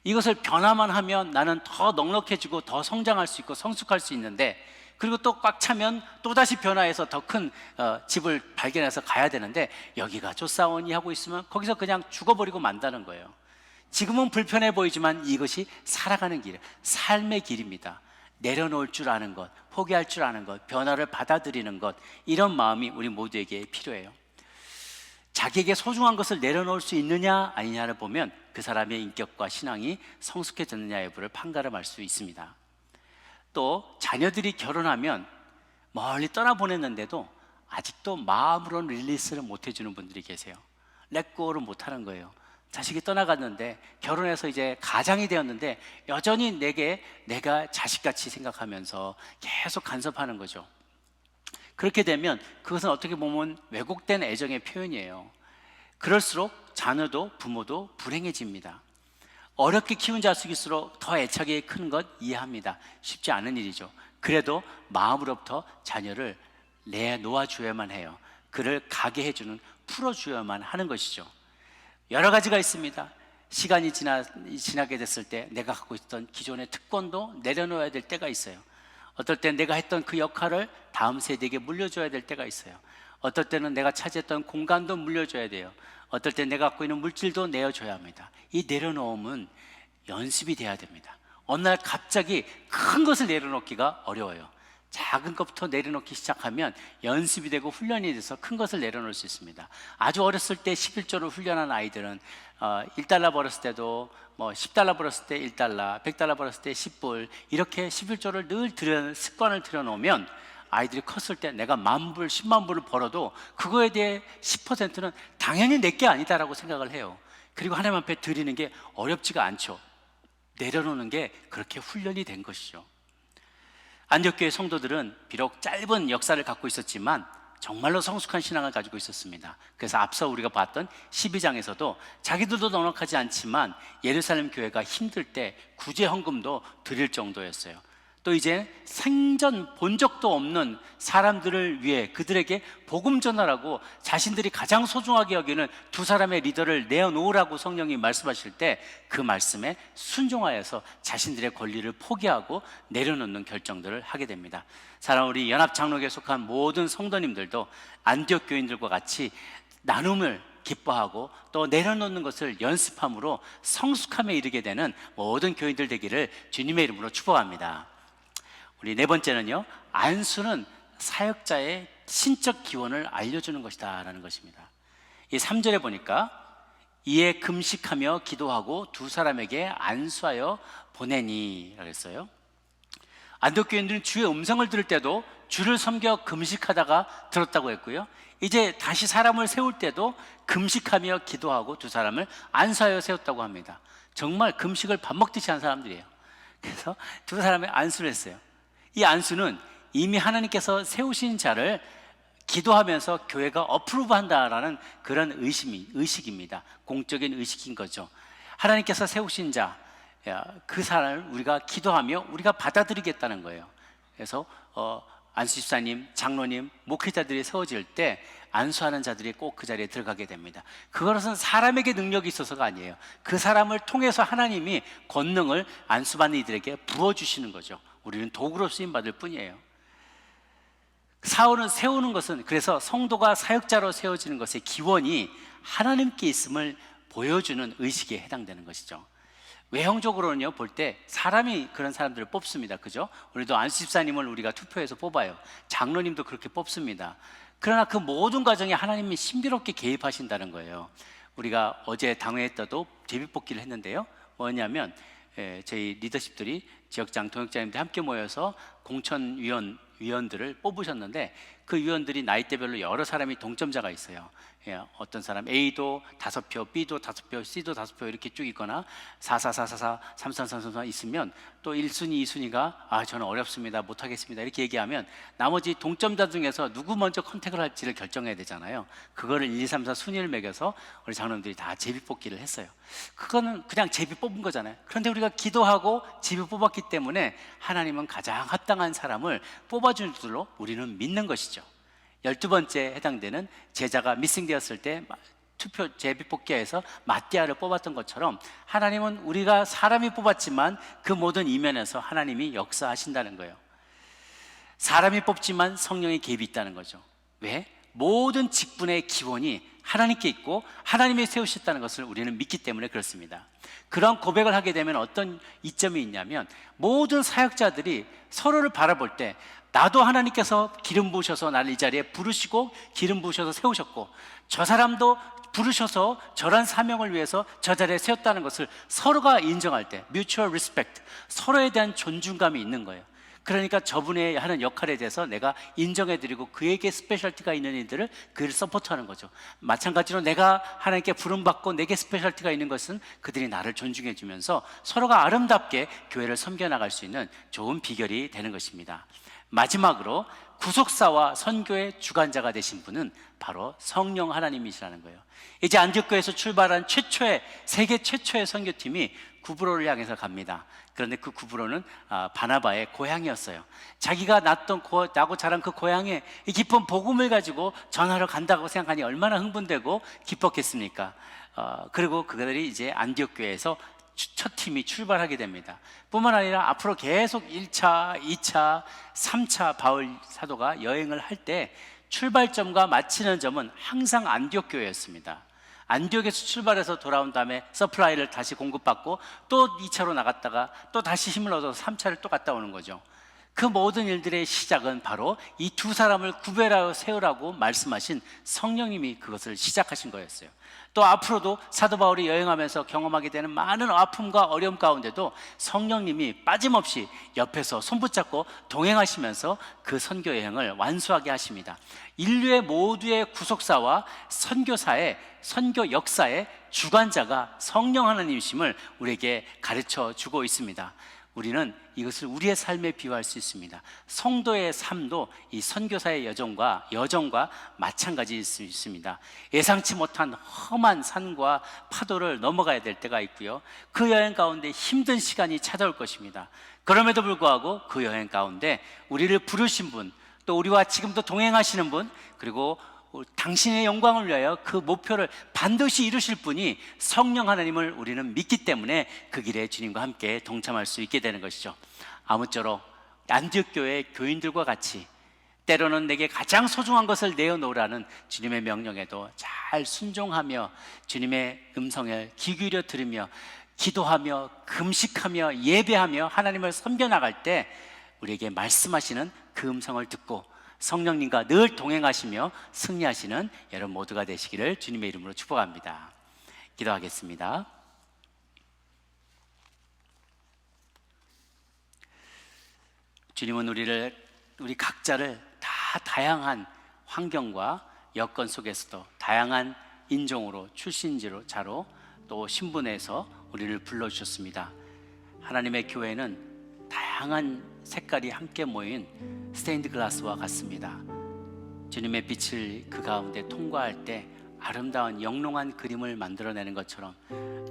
이것을 변화만 하면 나는 더 넉넉해지고 더 성장할 수 있고 성숙할 수 있는데 그리고 또 꽉 차면 또다시 변화해서 더 큰 집을 발견해서 가야 되는데 여기가 좋사오니 하고 있으면 거기서 그냥 죽어버리고 만다는 거예요. 지금은 불편해 보이지만 이것이 살아가는 길, 삶의 길입니다. 내려놓을 줄 아는 것, 포기할 줄 아는 것, 변화를 받아들이는 것, 이런 마음이 우리 모두에게 필요해요. 자기에게 소중한 것을 내려놓을 수 있느냐 아니냐를 보면 그 사람의 인격과 신앙이 성숙해졌느냐 여부를 판가름할 수 있습니다. 또 자녀들이 결혼하면 멀리 떠나보냈는데도 아직도 마음으로는 릴리스를 못 해주는 분들이 계세요. 렛고를 못하는 거예요. 자식이 떠나갔는데 결혼해서 이제 가장이 되었는데 여전히 내가 자식같이 생각하면서 계속 간섭하는 거죠. 그렇게 되면 그것은 어떻게 보면 왜곡된 애정의 표현이에요. 그럴수록 자녀도 부모도 불행해집니다. 어렵게 키운 자식일수록 더 애착이 큰 것 이해합니다. 쉽지 않은 일이죠. 그래도 마음으로부터 자녀를 내놓아줘야만 해요. 그를 가게 해주는, 풀어줘야만 하는 것이죠. 여러 가지가 있습니다. 시간이 지나게 됐을 때 내가 갖고 있던 기존의 특권도 내려놓아야 될 때가 있어요. 어떨 땐 내가 했던 그 역할을 다음 세대에게 물려줘야 될 때가 있어요. 어떨 때는 내가 차지했던 공간도 물려줘야 돼요. 어떨 땐 내가 갖고 있는 물질도 내어줘야 합니다. 이 내려놓음은 연습이 돼야 됩니다. 어느 날 갑자기 큰 것을 내려놓기가 어려워요. 작은 것부터 내려놓기 시작하면 연습이 되고 훈련이 돼서 큰 것을 내려놓을 수 있습니다. 아주 어렸을 때 11조를 훈련한 아이들은 1달러 벌었을 때도 10달러 벌었을 때 1달러, 100달러 벌었을 때 10불, 이렇게 11조를 늘 습관을 들여놓으면 아이들이 컸을 때 내가 10,000불, 10만 불을 벌어도 그거에 대해 10%는 당연히 내게 아니다라고 생각을 해요. 그리고 하나님 앞에 드리는 게 어렵지가 않죠. 내려놓는 게 그렇게 훈련이 된 것이죠. 안디옥교회 성도들은 비록 짧은 역사를 갖고 있었지만 정말로 성숙한 신앙을 가지고 있었습니다. 그래서 앞서 우리가 봤던 12장에서도 자기들도 넉넉하지 않지만 예루살렘 교회가 힘들 때 구제 헌금도 드릴 정도였어요. 또 이제 생전 본 적도 없는 사람들을 위해 그들에게 복음 전하라고 자신들이 가장 소중하게 여기는 두 사람의 리더를 내어놓으라고 성령이 말씀하실 때 그 말씀에 순종하여서 자신들의 권리를 포기하고 내려놓는 결정들을 하게 됩니다. 사랑하는 우리 연합장로교에 속한 모든 성도님들도 안디옥 교인들과 같이 나눔을 기뻐하고 또 내려놓는 것을 연습함으로 성숙함에 이르게 되는 모든 교인들 되기를 주님의 이름으로 축복합니다. 우리 네 번째는요, 안수는 사역자의 신적 기원을 알려주는 것이다 라는 것입니다. 이 3절에 보니까 이에 금식하며 기도하고 두 사람에게 안수하여 보내니 라고 했어요. 안디옥 교인들은 주의 음성을 들을 때도 주를 섬겨 금식하다가 들었다고 했고요, 이제 다시 사람을 세울 때도 금식하며 기도하고 두 사람을 안수하여 세웠다고 합니다. 정말 금식을 밥 먹듯이 한 사람들이에요. 그래서 두 사람의 안수를 했어요. 이 안수는 이미 하나님께서 세우신 자를 기도하면서 교회가 어프로브한다라는 그런 의식입니다. 공적인 의식인 거죠. 하나님께서 세우신 자, 그 사람을 우리가 기도하며 우리가 받아들이겠다는 거예요. 그래서 안수 집사님, 장로님, 목회자들이 세워질 때 안수하는 자들이 꼭 그 자리에 들어가게 됩니다. 그것은 사람에게 능력이 있어서가 아니에요. 그 사람을 통해서 하나님이 권능을 안수받는 이들에게 부어주시는 거죠. 우리는 도구로 쓰임받을 뿐이에요. 사울은 세우는 것은, 그래서 성도가 사역자로 세워지는 것의 기원이 하나님께 있음을 보여주는 의식에 해당되는 것이죠. 외형적으로는요, 볼 때 사람이 그런 사람들을 뽑습니다. 그죠? 우리도 안수 집사님을 우리가 투표해서 뽑아요. 장로님도 그렇게 뽑습니다. 그러나 그 모든 과정에 하나님이 신비롭게 개입하신다는 거예요. 우리가 어제 당회에서도 제비뽑기를 했는데요, 뭐냐면 저희 리더십들이 지역장, 동역장님들 함께 모여서 공천위원들을 뽑으셨는데 그 위원들이 나이대별로 여러 사람이 동점자가 있어요. 어떤 사람 A도 5표, B도 5표, C도 5표 이렇게 쭉 있거나 44444, 3333 있으면 또 1순위, 2순위가 저는 어렵습니다, 못하겠습니다 이렇게 얘기하면 나머지 동점자 중에서 누구 먼저 컨택을 할지를 결정해야 되잖아요. 그거를 1, 2, 3, 4 순위를 매겨서 우리 장로님들이 다 제비뽑기를 했어요. 그거는 그냥 제비 뽑은 거잖아요. 그런데 우리가 기도하고 제비 뽑았기 때문에 하나님은 가장 합당한 사람을 뽑아준 줄로 우리는 믿는 것이죠. 12번째 해당되는 제자가 미싱되었을 때 투표 제비뽑기에서 마띠아를 뽑았던 것처럼 하나님은 우리가 사람이 뽑았지만 그 모든 이면에서 하나님이 역사하신다는 거예요. 사람이 뽑지만 성령의 개입이 있다는 거죠. 왜? 모든 직분의 기본이 하나님께 있고 하나님이 세우셨다는 것을 우리는 믿기 때문에 그렇습니다. 그런 고백을 하게 되면 어떤 이점이 있냐면 모든 사역자들이 서로를 바라볼 때 나도 하나님께서 기름 부으셔서 나를 이 자리에 부르시고 기름 부으셔서 세우셨고 저 사람도 부르셔서 저런 사명을 위해서 저 자리에 세웠다는 것을 서로가 인정할 때 mutual respect, 서로에 대한 존중감이 있는 거예요. 그러니까 저분의 하는 역할에 대해서 내가 인정해드리고 그에게 스페셜티가 있는 이들을 그를 서포트하는 거죠. 마찬가지로 내가 하나님께 부름받고 내게 스페셜티가 있는 것은 그들이 나를 존중해주면서 서로가 아름답게 교회를 섬겨나갈 수 있는 좋은 비결이 되는 것입니다. 마지막으로 구속사와 선교의 주관자가 되신 분은 바로 성령 하나님이시라는 거예요. 이제 안디옥교에서 출발한 세계 최초의 선교팀이 구브로를 향해서 갑니다. 그런데 그 구브로는 바나바의 고향이었어요. 자기가 나고 자란 그 고향에 이 깊은 복음을 가지고 전하러 간다고 생각하니 얼마나 흥분되고 기뻤겠습니까? 그리고 그들이 이제 안디옥교에서 첫 팀이 출발하게 됩니다. 뿐만 아니라 앞으로 계속 1차, 2차, 3차 바울 사도가 여행을 할 때 출발점과 마치는 점은 항상 안디옥 교회였습니다. 안디옥에서 출발해서 돌아온 다음에 서플라이를 다시 공급받고 또 2차로 나갔다가 또 다시 힘을 얻어서 3차를 또 갔다 오는 거죠. 그 모든 일들의 시작은 바로 이 두 사람을 구별하여 세우라고 말씀하신 성령님이 그것을 시작하신 거였어요. 또 앞으로도 사도 바울이 여행하면서 경험하게 되는 많은 아픔과 어려움 가운데도 성령님이 빠짐없이 옆에서 손붙잡고 동행하시면서 그 선교 여행을 완수하게 하십니다. 인류의 모두의 구속사와 선교사의 선교 역사의 주관자가 성령 하나님이심을 우리에게 가르쳐 주고 있습니다. 우리는 이것을 우리의 삶에 비유할 수 있습니다. 성도의 삶도 이 선교사의 여정과 마찬가지일 수 있습니다. 예상치 못한 험한 산과 파도를 넘어가야 될 때가 있고요. 그 여행 가운데 힘든 시간이 찾아올 것입니다. 그럼에도 불구하고 그 여행 가운데 우리를 부르신 분, 또 우리와 지금도 동행하시는 분, 그리고 당신의 영광을 위하여 그 목표를 반드시 이루실 분이 성령 하나님을 우리는 믿기 때문에 그 길에 주님과 함께 동참할 수 있게 되는 것이죠. 아무쪼록 안디옥 교회 교인들과 같이 때로는 내게 가장 소중한 것을 내어놓으라는 주님의 명령에도 잘 순종하며 주님의 음성을 귀 기울여 들으며 기도하며 금식하며 예배하며 하나님을 섬겨나갈 때 우리에게 말씀하시는 그 음성을 듣고 성령님과 늘 동행하시며 승리하시는 여러분 모두가 되시기를 주님의 이름으로 축복합니다. 기도하겠습니다. 주님은 우리 각자를 다 다양한 환경과 여건 속에서도 다양한 인종으로 출신자로 또 신분에서 우리를 불러주셨습니다. 하나님의 교회는 다양한 색깔이 함께 모인 스테인드 글라스와 같습니다. 주님의 빛을 그 가운데 통과할 때 아름다운 영롱한 그림을 만들어내는 것처럼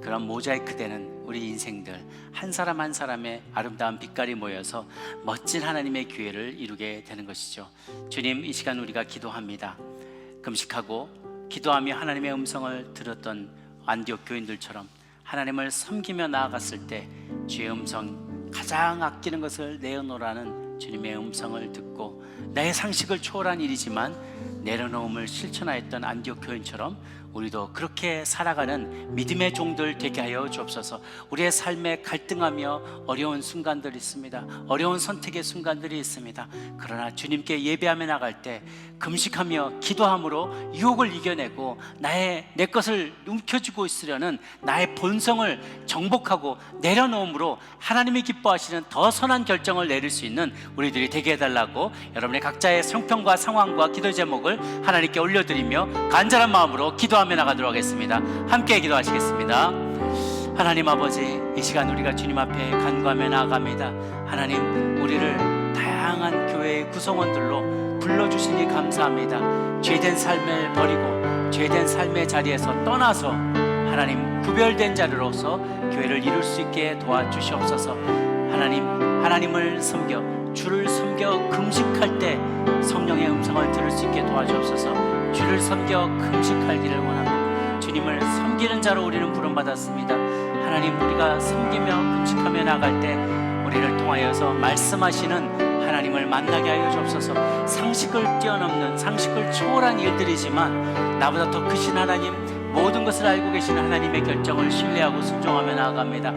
그런 모자이크 되는 우리 인생들 한 사람 한 사람의 아름다운 빛깔이 모여서 멋진 하나님의 교회를 이루게 되는 것이죠. 주님, 이 시간 우리가 기도합니다. 금식하고 기도하며 하나님의 음성을 들었던 안디옥 교인들처럼 하나님을 섬기며 나아갔을 때 주의 음성, 가장 아끼는 것을 내어놓으라는 주님의 음성을 듣고 나의 상식을 초월한 일이지만 내려놓음을 실천하였던 안디옥 교인처럼 우리도 그렇게 살아가는 믿음의 종들 되게 하여 주옵소서. 우리의 삶에 갈등하며 어려운 순간들이 있습니다. 어려운 선택의 순간들이 있습니다. 그러나 주님께 예배하며 나갈 때 금식하며 기도함으로 유혹을 이겨내고 내 것을 움켜쥐고 있으려는 나의 본성을 정복하고 내려놓음으로 하나님이 기뻐하시는 더 선한 결정을 내릴 수 있는 우리들이 되게 해달라고 여러분의 각자의 성평과 상황과 기도 제목을 하나님께 올려드리며 간절한 마음으로 기도하며 나가도록 하겠습니다. 함께 기도하시겠습니다. 하나님 아버지, 이 시간 우리가 주님 앞에 간구하며 나아갑니다. 하나님, 우리를 다양한 교회의 구성원들로 불러주시니 감사합니다. 죄된 삶을 버리고 죄된 삶의 자리에서 떠나서 하나님 구별된 자리로서 교회를 이룰 수 있게 도와주시옵소서. 하나님을 섬겨 주를 섬겨 금식할 때 성령의 음성을 들을 수 있게 도와주옵소서. 주를 섬겨 금식하기를 원합니다. 주님을 섬기는 자로 우리는 부름받았습니다. 하나님, 우리가 섬기며 금식하며 나갈 때 우리를 통하여서 말씀하시는 하나님을 만나게 하여 주옵소서. 상식을 뛰어넘는, 상식을 초월한 일들이지만 나보다 더 크신 하나님, 모든 것을 알고 계신 하나님의 결정을 신뢰하고 순종하며 나아갑니다.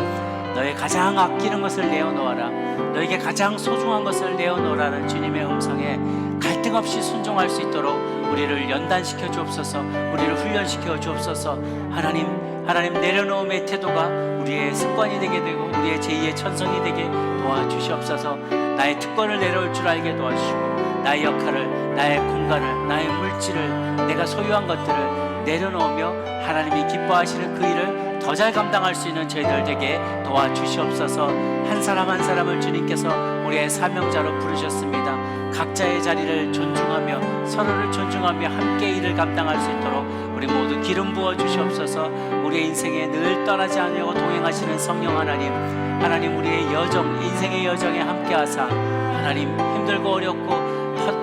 너의 가장 아끼는 것을 내어놓아라, 너에게 가장 소중한 것을 내어놓으라는 주님의 음성에 갈등 없이 순종할 수 있도록 우리를 연단시켜 주옵소서. 우리를 훈련시켜 주옵소서. 하나님 내려놓음의 태도가 우리의 습관이 되게 되고 우리의 제2의 천성이 되게 도와주시옵소서. 나의 특권을 내려올 줄 알게 도와주시고 나의 역할을, 나의 공간을, 나의 물질을, 내가 소유한 것들을 내려놓으며 하나님이 기뻐하시는 그 일을 더 잘 감당할 수 있는 저희들 되게 도와주시옵소서. 한 사람 한 사람을 주님께서 우리의 사명자로 부르셨습니다. 각자의 자리를 존중하며 서로를 존중하며 함께 일을 감당할 수 있도록 우리 모두 기름 부어 주시옵소서. 우리의 인생에 늘 떠나지 않으려고 동행하시는 성령 하나님 우리의 여정, 인생의 여정에 함께하사 하나님 힘들고 어렵고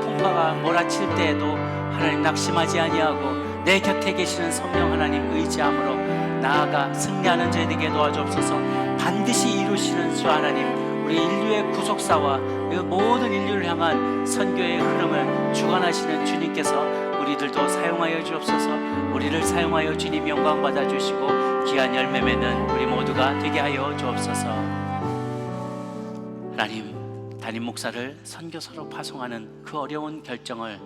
풍파가 몰아칠 때에도 하나님 낙심하지 아니하고 내 곁에 계시는 성령 하나님 의지함으로 나아가 승리하는 저희에게 도와주옵소서. 반드시 이루시는 주 하나님, 우리 인류의 구속사와 그 모든 인류를 향한 선교의 흐름을 주관하시는 주님께서 우리들도 사용하여 주옵소서. 우리를 사용하여 주님 영광 받아주시고 귀한 열매 맺는 우리 모두가 되게 하여 주옵소서. 하나님, 담임 목사를 선교사로 파송하는 그 어려운 결정을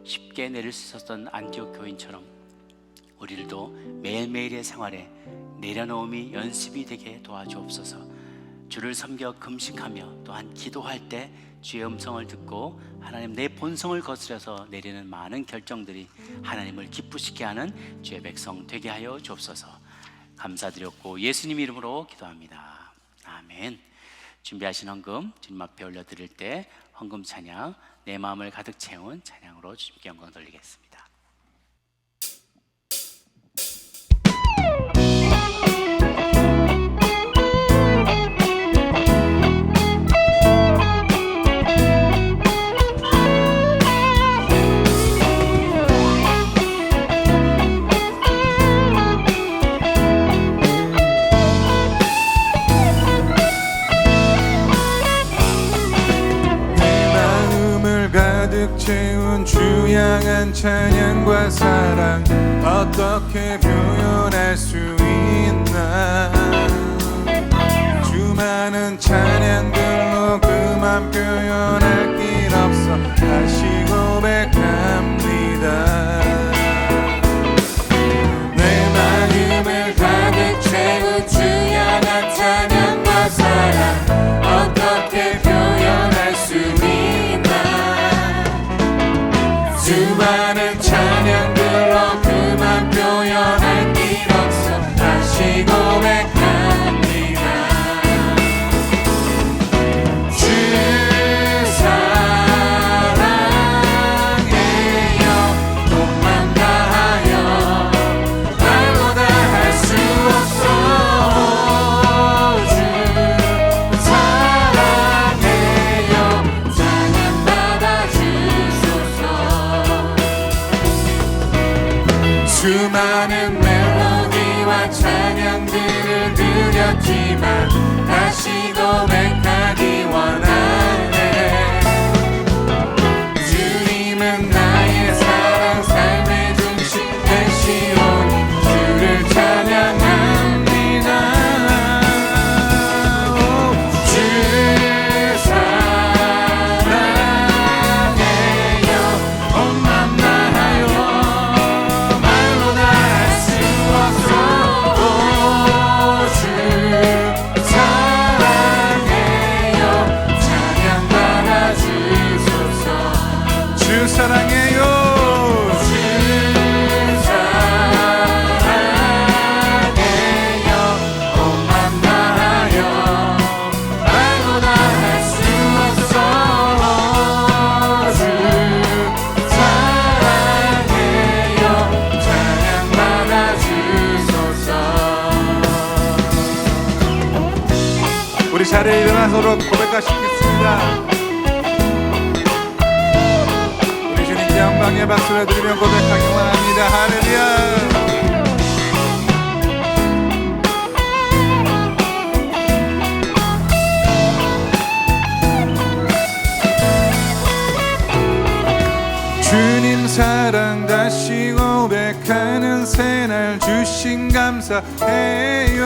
쉽게 내릴 수 있었던 안디옥 교인처럼 우리들도 매일매일의 생활에 내려놓음이 연습이 되게 도와주옵소서. 주를 섬겨 금식하며 또한 기도할 때 주의 음성을 듣고 하나님 내 본성을 거스려서 내리는 많은 결정들이 하나님을 기쁘시게 하는 주의 백성 되게 하여 주옵소서. 감사드렸고 예수님 이름으로 기도합니다. 아멘. 준비하신 헌금 주님 앞에 올려드릴 때 헌금 찬양, 내 마음을 가득 채운 찬양으로 주님께 영광 돌리겠습니다. 채운 주양한 찬양과 사랑 어떻게 표현할 수 있나. 수많은 찬양들로 그만 표현할 길 없어 다시 고백합니다. 내 마음을 가득 채운 주양한 찬양과 사랑 어떻게 표현할 수 있나. 수많은 찬양들로 그만 표현할 길 없어 다시 고백합니다. 주 사랑해요 몸만 다하여 말보다 할 수 없어. 주 사랑해요 찬양 받아주소서. 수많은 멜로디와 찬양들을 드렸지만 다시 고백하기 원하네. 주님은 나의 사랑 삶의 중심 되시오니 주를 찬양합니다. 주 사랑해요 온맘 다하여 말로 다 할 수 없어. 주 사랑해요 찬양 받아주소서. 주 사랑해요 주 사랑해요 온맘 다하여 말로 다 할 수 없어. 주 사랑해요 찬양 받아주소서. 우리 자리에 일어나서로 고백하시겠습니다. 우리 주님께 영광의 박수를 드리며 고백하기 원합니다. 할렐루야. 새날 주신 감사해요.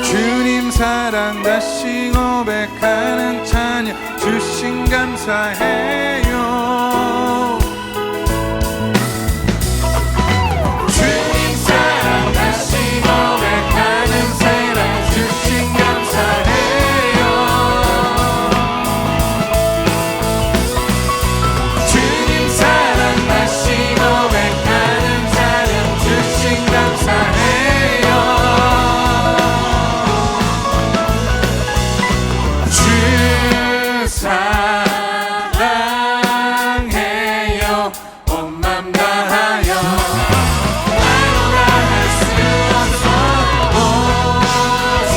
주님 사랑 다시 고백하는 찬양 주신 감사해요. 주님 사랑 다시 고백하는 새날 주신 감사해요. 주님 사랑 다시 고백하는 찬양 주신 감사해요. 주 사랑해요. 온 맘 다하여 나로라 할 수 없어. 주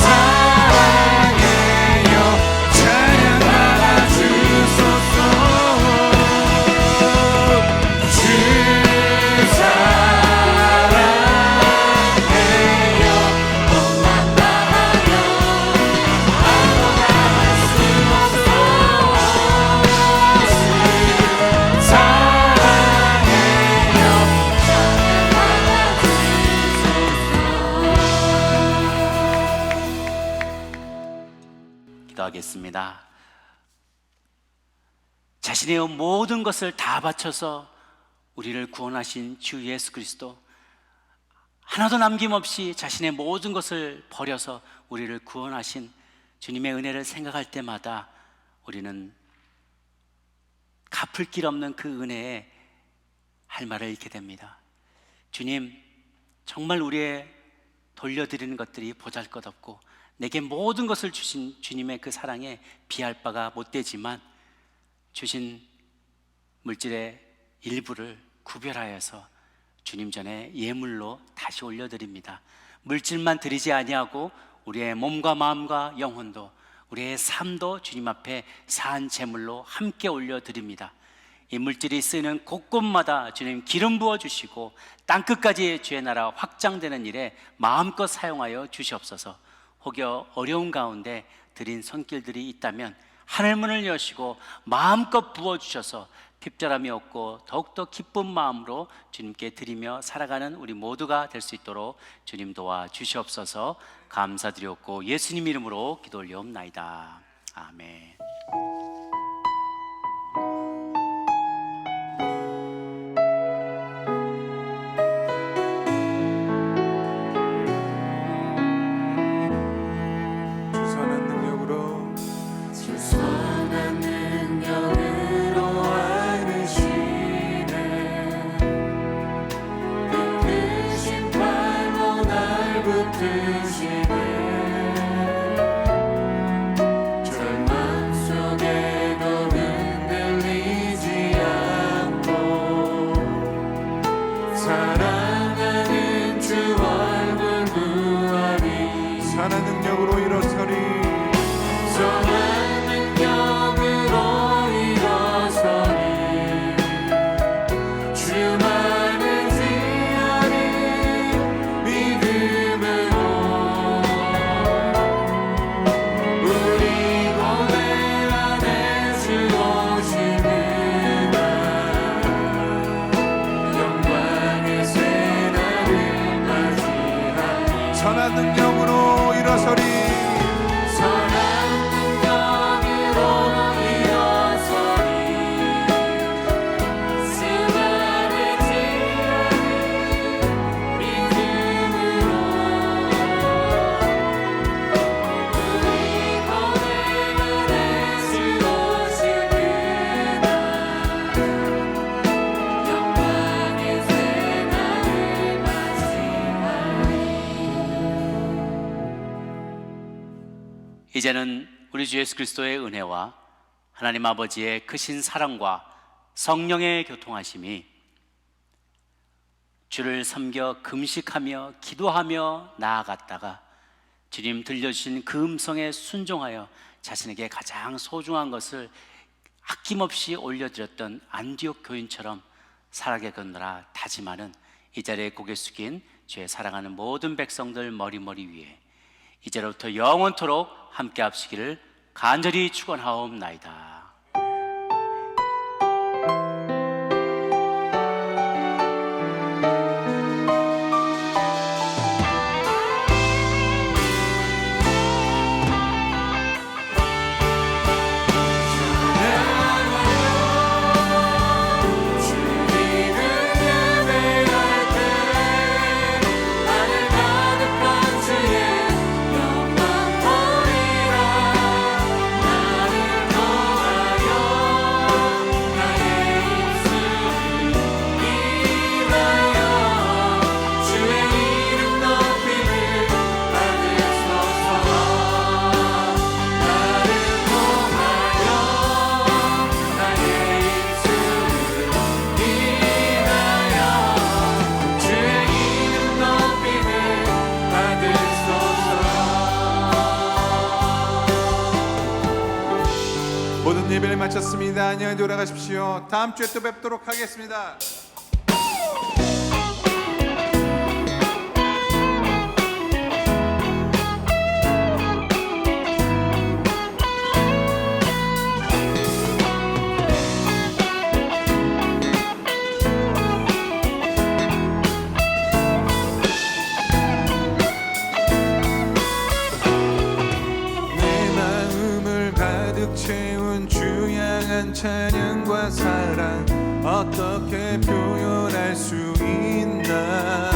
사랑해요. 찬양 받아 주소서. 주 사랑해요. 온 맘 다하여 기도하겠습니다. 자신의 모든 것을 다 바쳐서 우리를 구원하신 주 예수 그리스도, 하나도 남김없이 자신의 모든 것을 버려서 우리를 구원하신 주님의 은혜를 생각할 때마다 우리는 갚을 길 없는 그 은혜에 할 말을 잃게 됩니다. 주님, 정말 우리의 돌려드리는 것들이 보잘것없고 내게 모든 것을 주신 주님의 그 사랑에 비할 바가 못되지만 주신 물질의 일부를 구별하여서 주님 전에 예물로 다시 올려드립니다. 물질만 드리지 아니하고 우리의 몸과 마음과 영혼도, 우리의 삶도 주님 앞에 사한 제물로 함께 올려드립니다. 이 물질이 쓰이는 곳곳마다 주님 기름 부어주시고 땅끝까지 주의 나라 확장되는 일에 마음껏 사용하여 주시옵소서. 혹여 어려운 가운데 드린 손길들이 있다면 하늘문을 여시고 마음껏 부어주셔서 핍절함이 없고 더욱더 기쁜 마음으로 주님께 드리며 살아가는 우리 모두가 될 수 있도록 주님 도와주시옵소서. 감사드렸고 예수님 이름으로 기도 올려옵나이다. 아멘. 주선한 능력으로 선한 능력으로 안으시네. 그 팔로 날 붙드시네. 절망 속에도 흔들리지 않고 사랑하는 주 얼굴 보아리. 선한 능력으로 일어서리. 선한 능력으로 일어서리. 주만을 지하리 믿음으로 우리 고뇌 안에 주 오시는 날 영광의 새날을 맞이하리. 선한 능력으로 일어서리. 선한 능력으로 일어서리. 수많은 지하리 믿음으로 우리 고뇌 안에 주 오시는 날 영광의 새날을 맞이하리. 이제는 우리 주 예수 그리스도의 은혜와 하나님 아버지의 크신 사랑과 성령의 교통하심이 주를 섬겨 금식하며 기도하며 나아갔다가 주님 들려주신 그 음성에 순종하여 자신에게 가장 소중한 것을 아낌없이 올려드렸던 안디옥 교인처럼 살아가겠노라 다짐하는 이 자리에 고개 숙인 주의 사랑하는 모든 백성들 머리 위에 이제로부터 영원토록 함께 합시기를 간절히 축원하옵나이다. 마쳤습니다. 안녕히 돌아가십시오. 다음 주에 또 뵙도록 하겠습니다. 내 마음을 가득 채운 주양한 찬양과 사랑 어떻게 표현할 수 있나.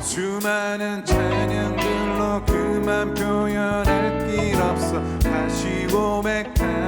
수많은 찬양들로 그만 표현할 길 없어 다시 고백합니다.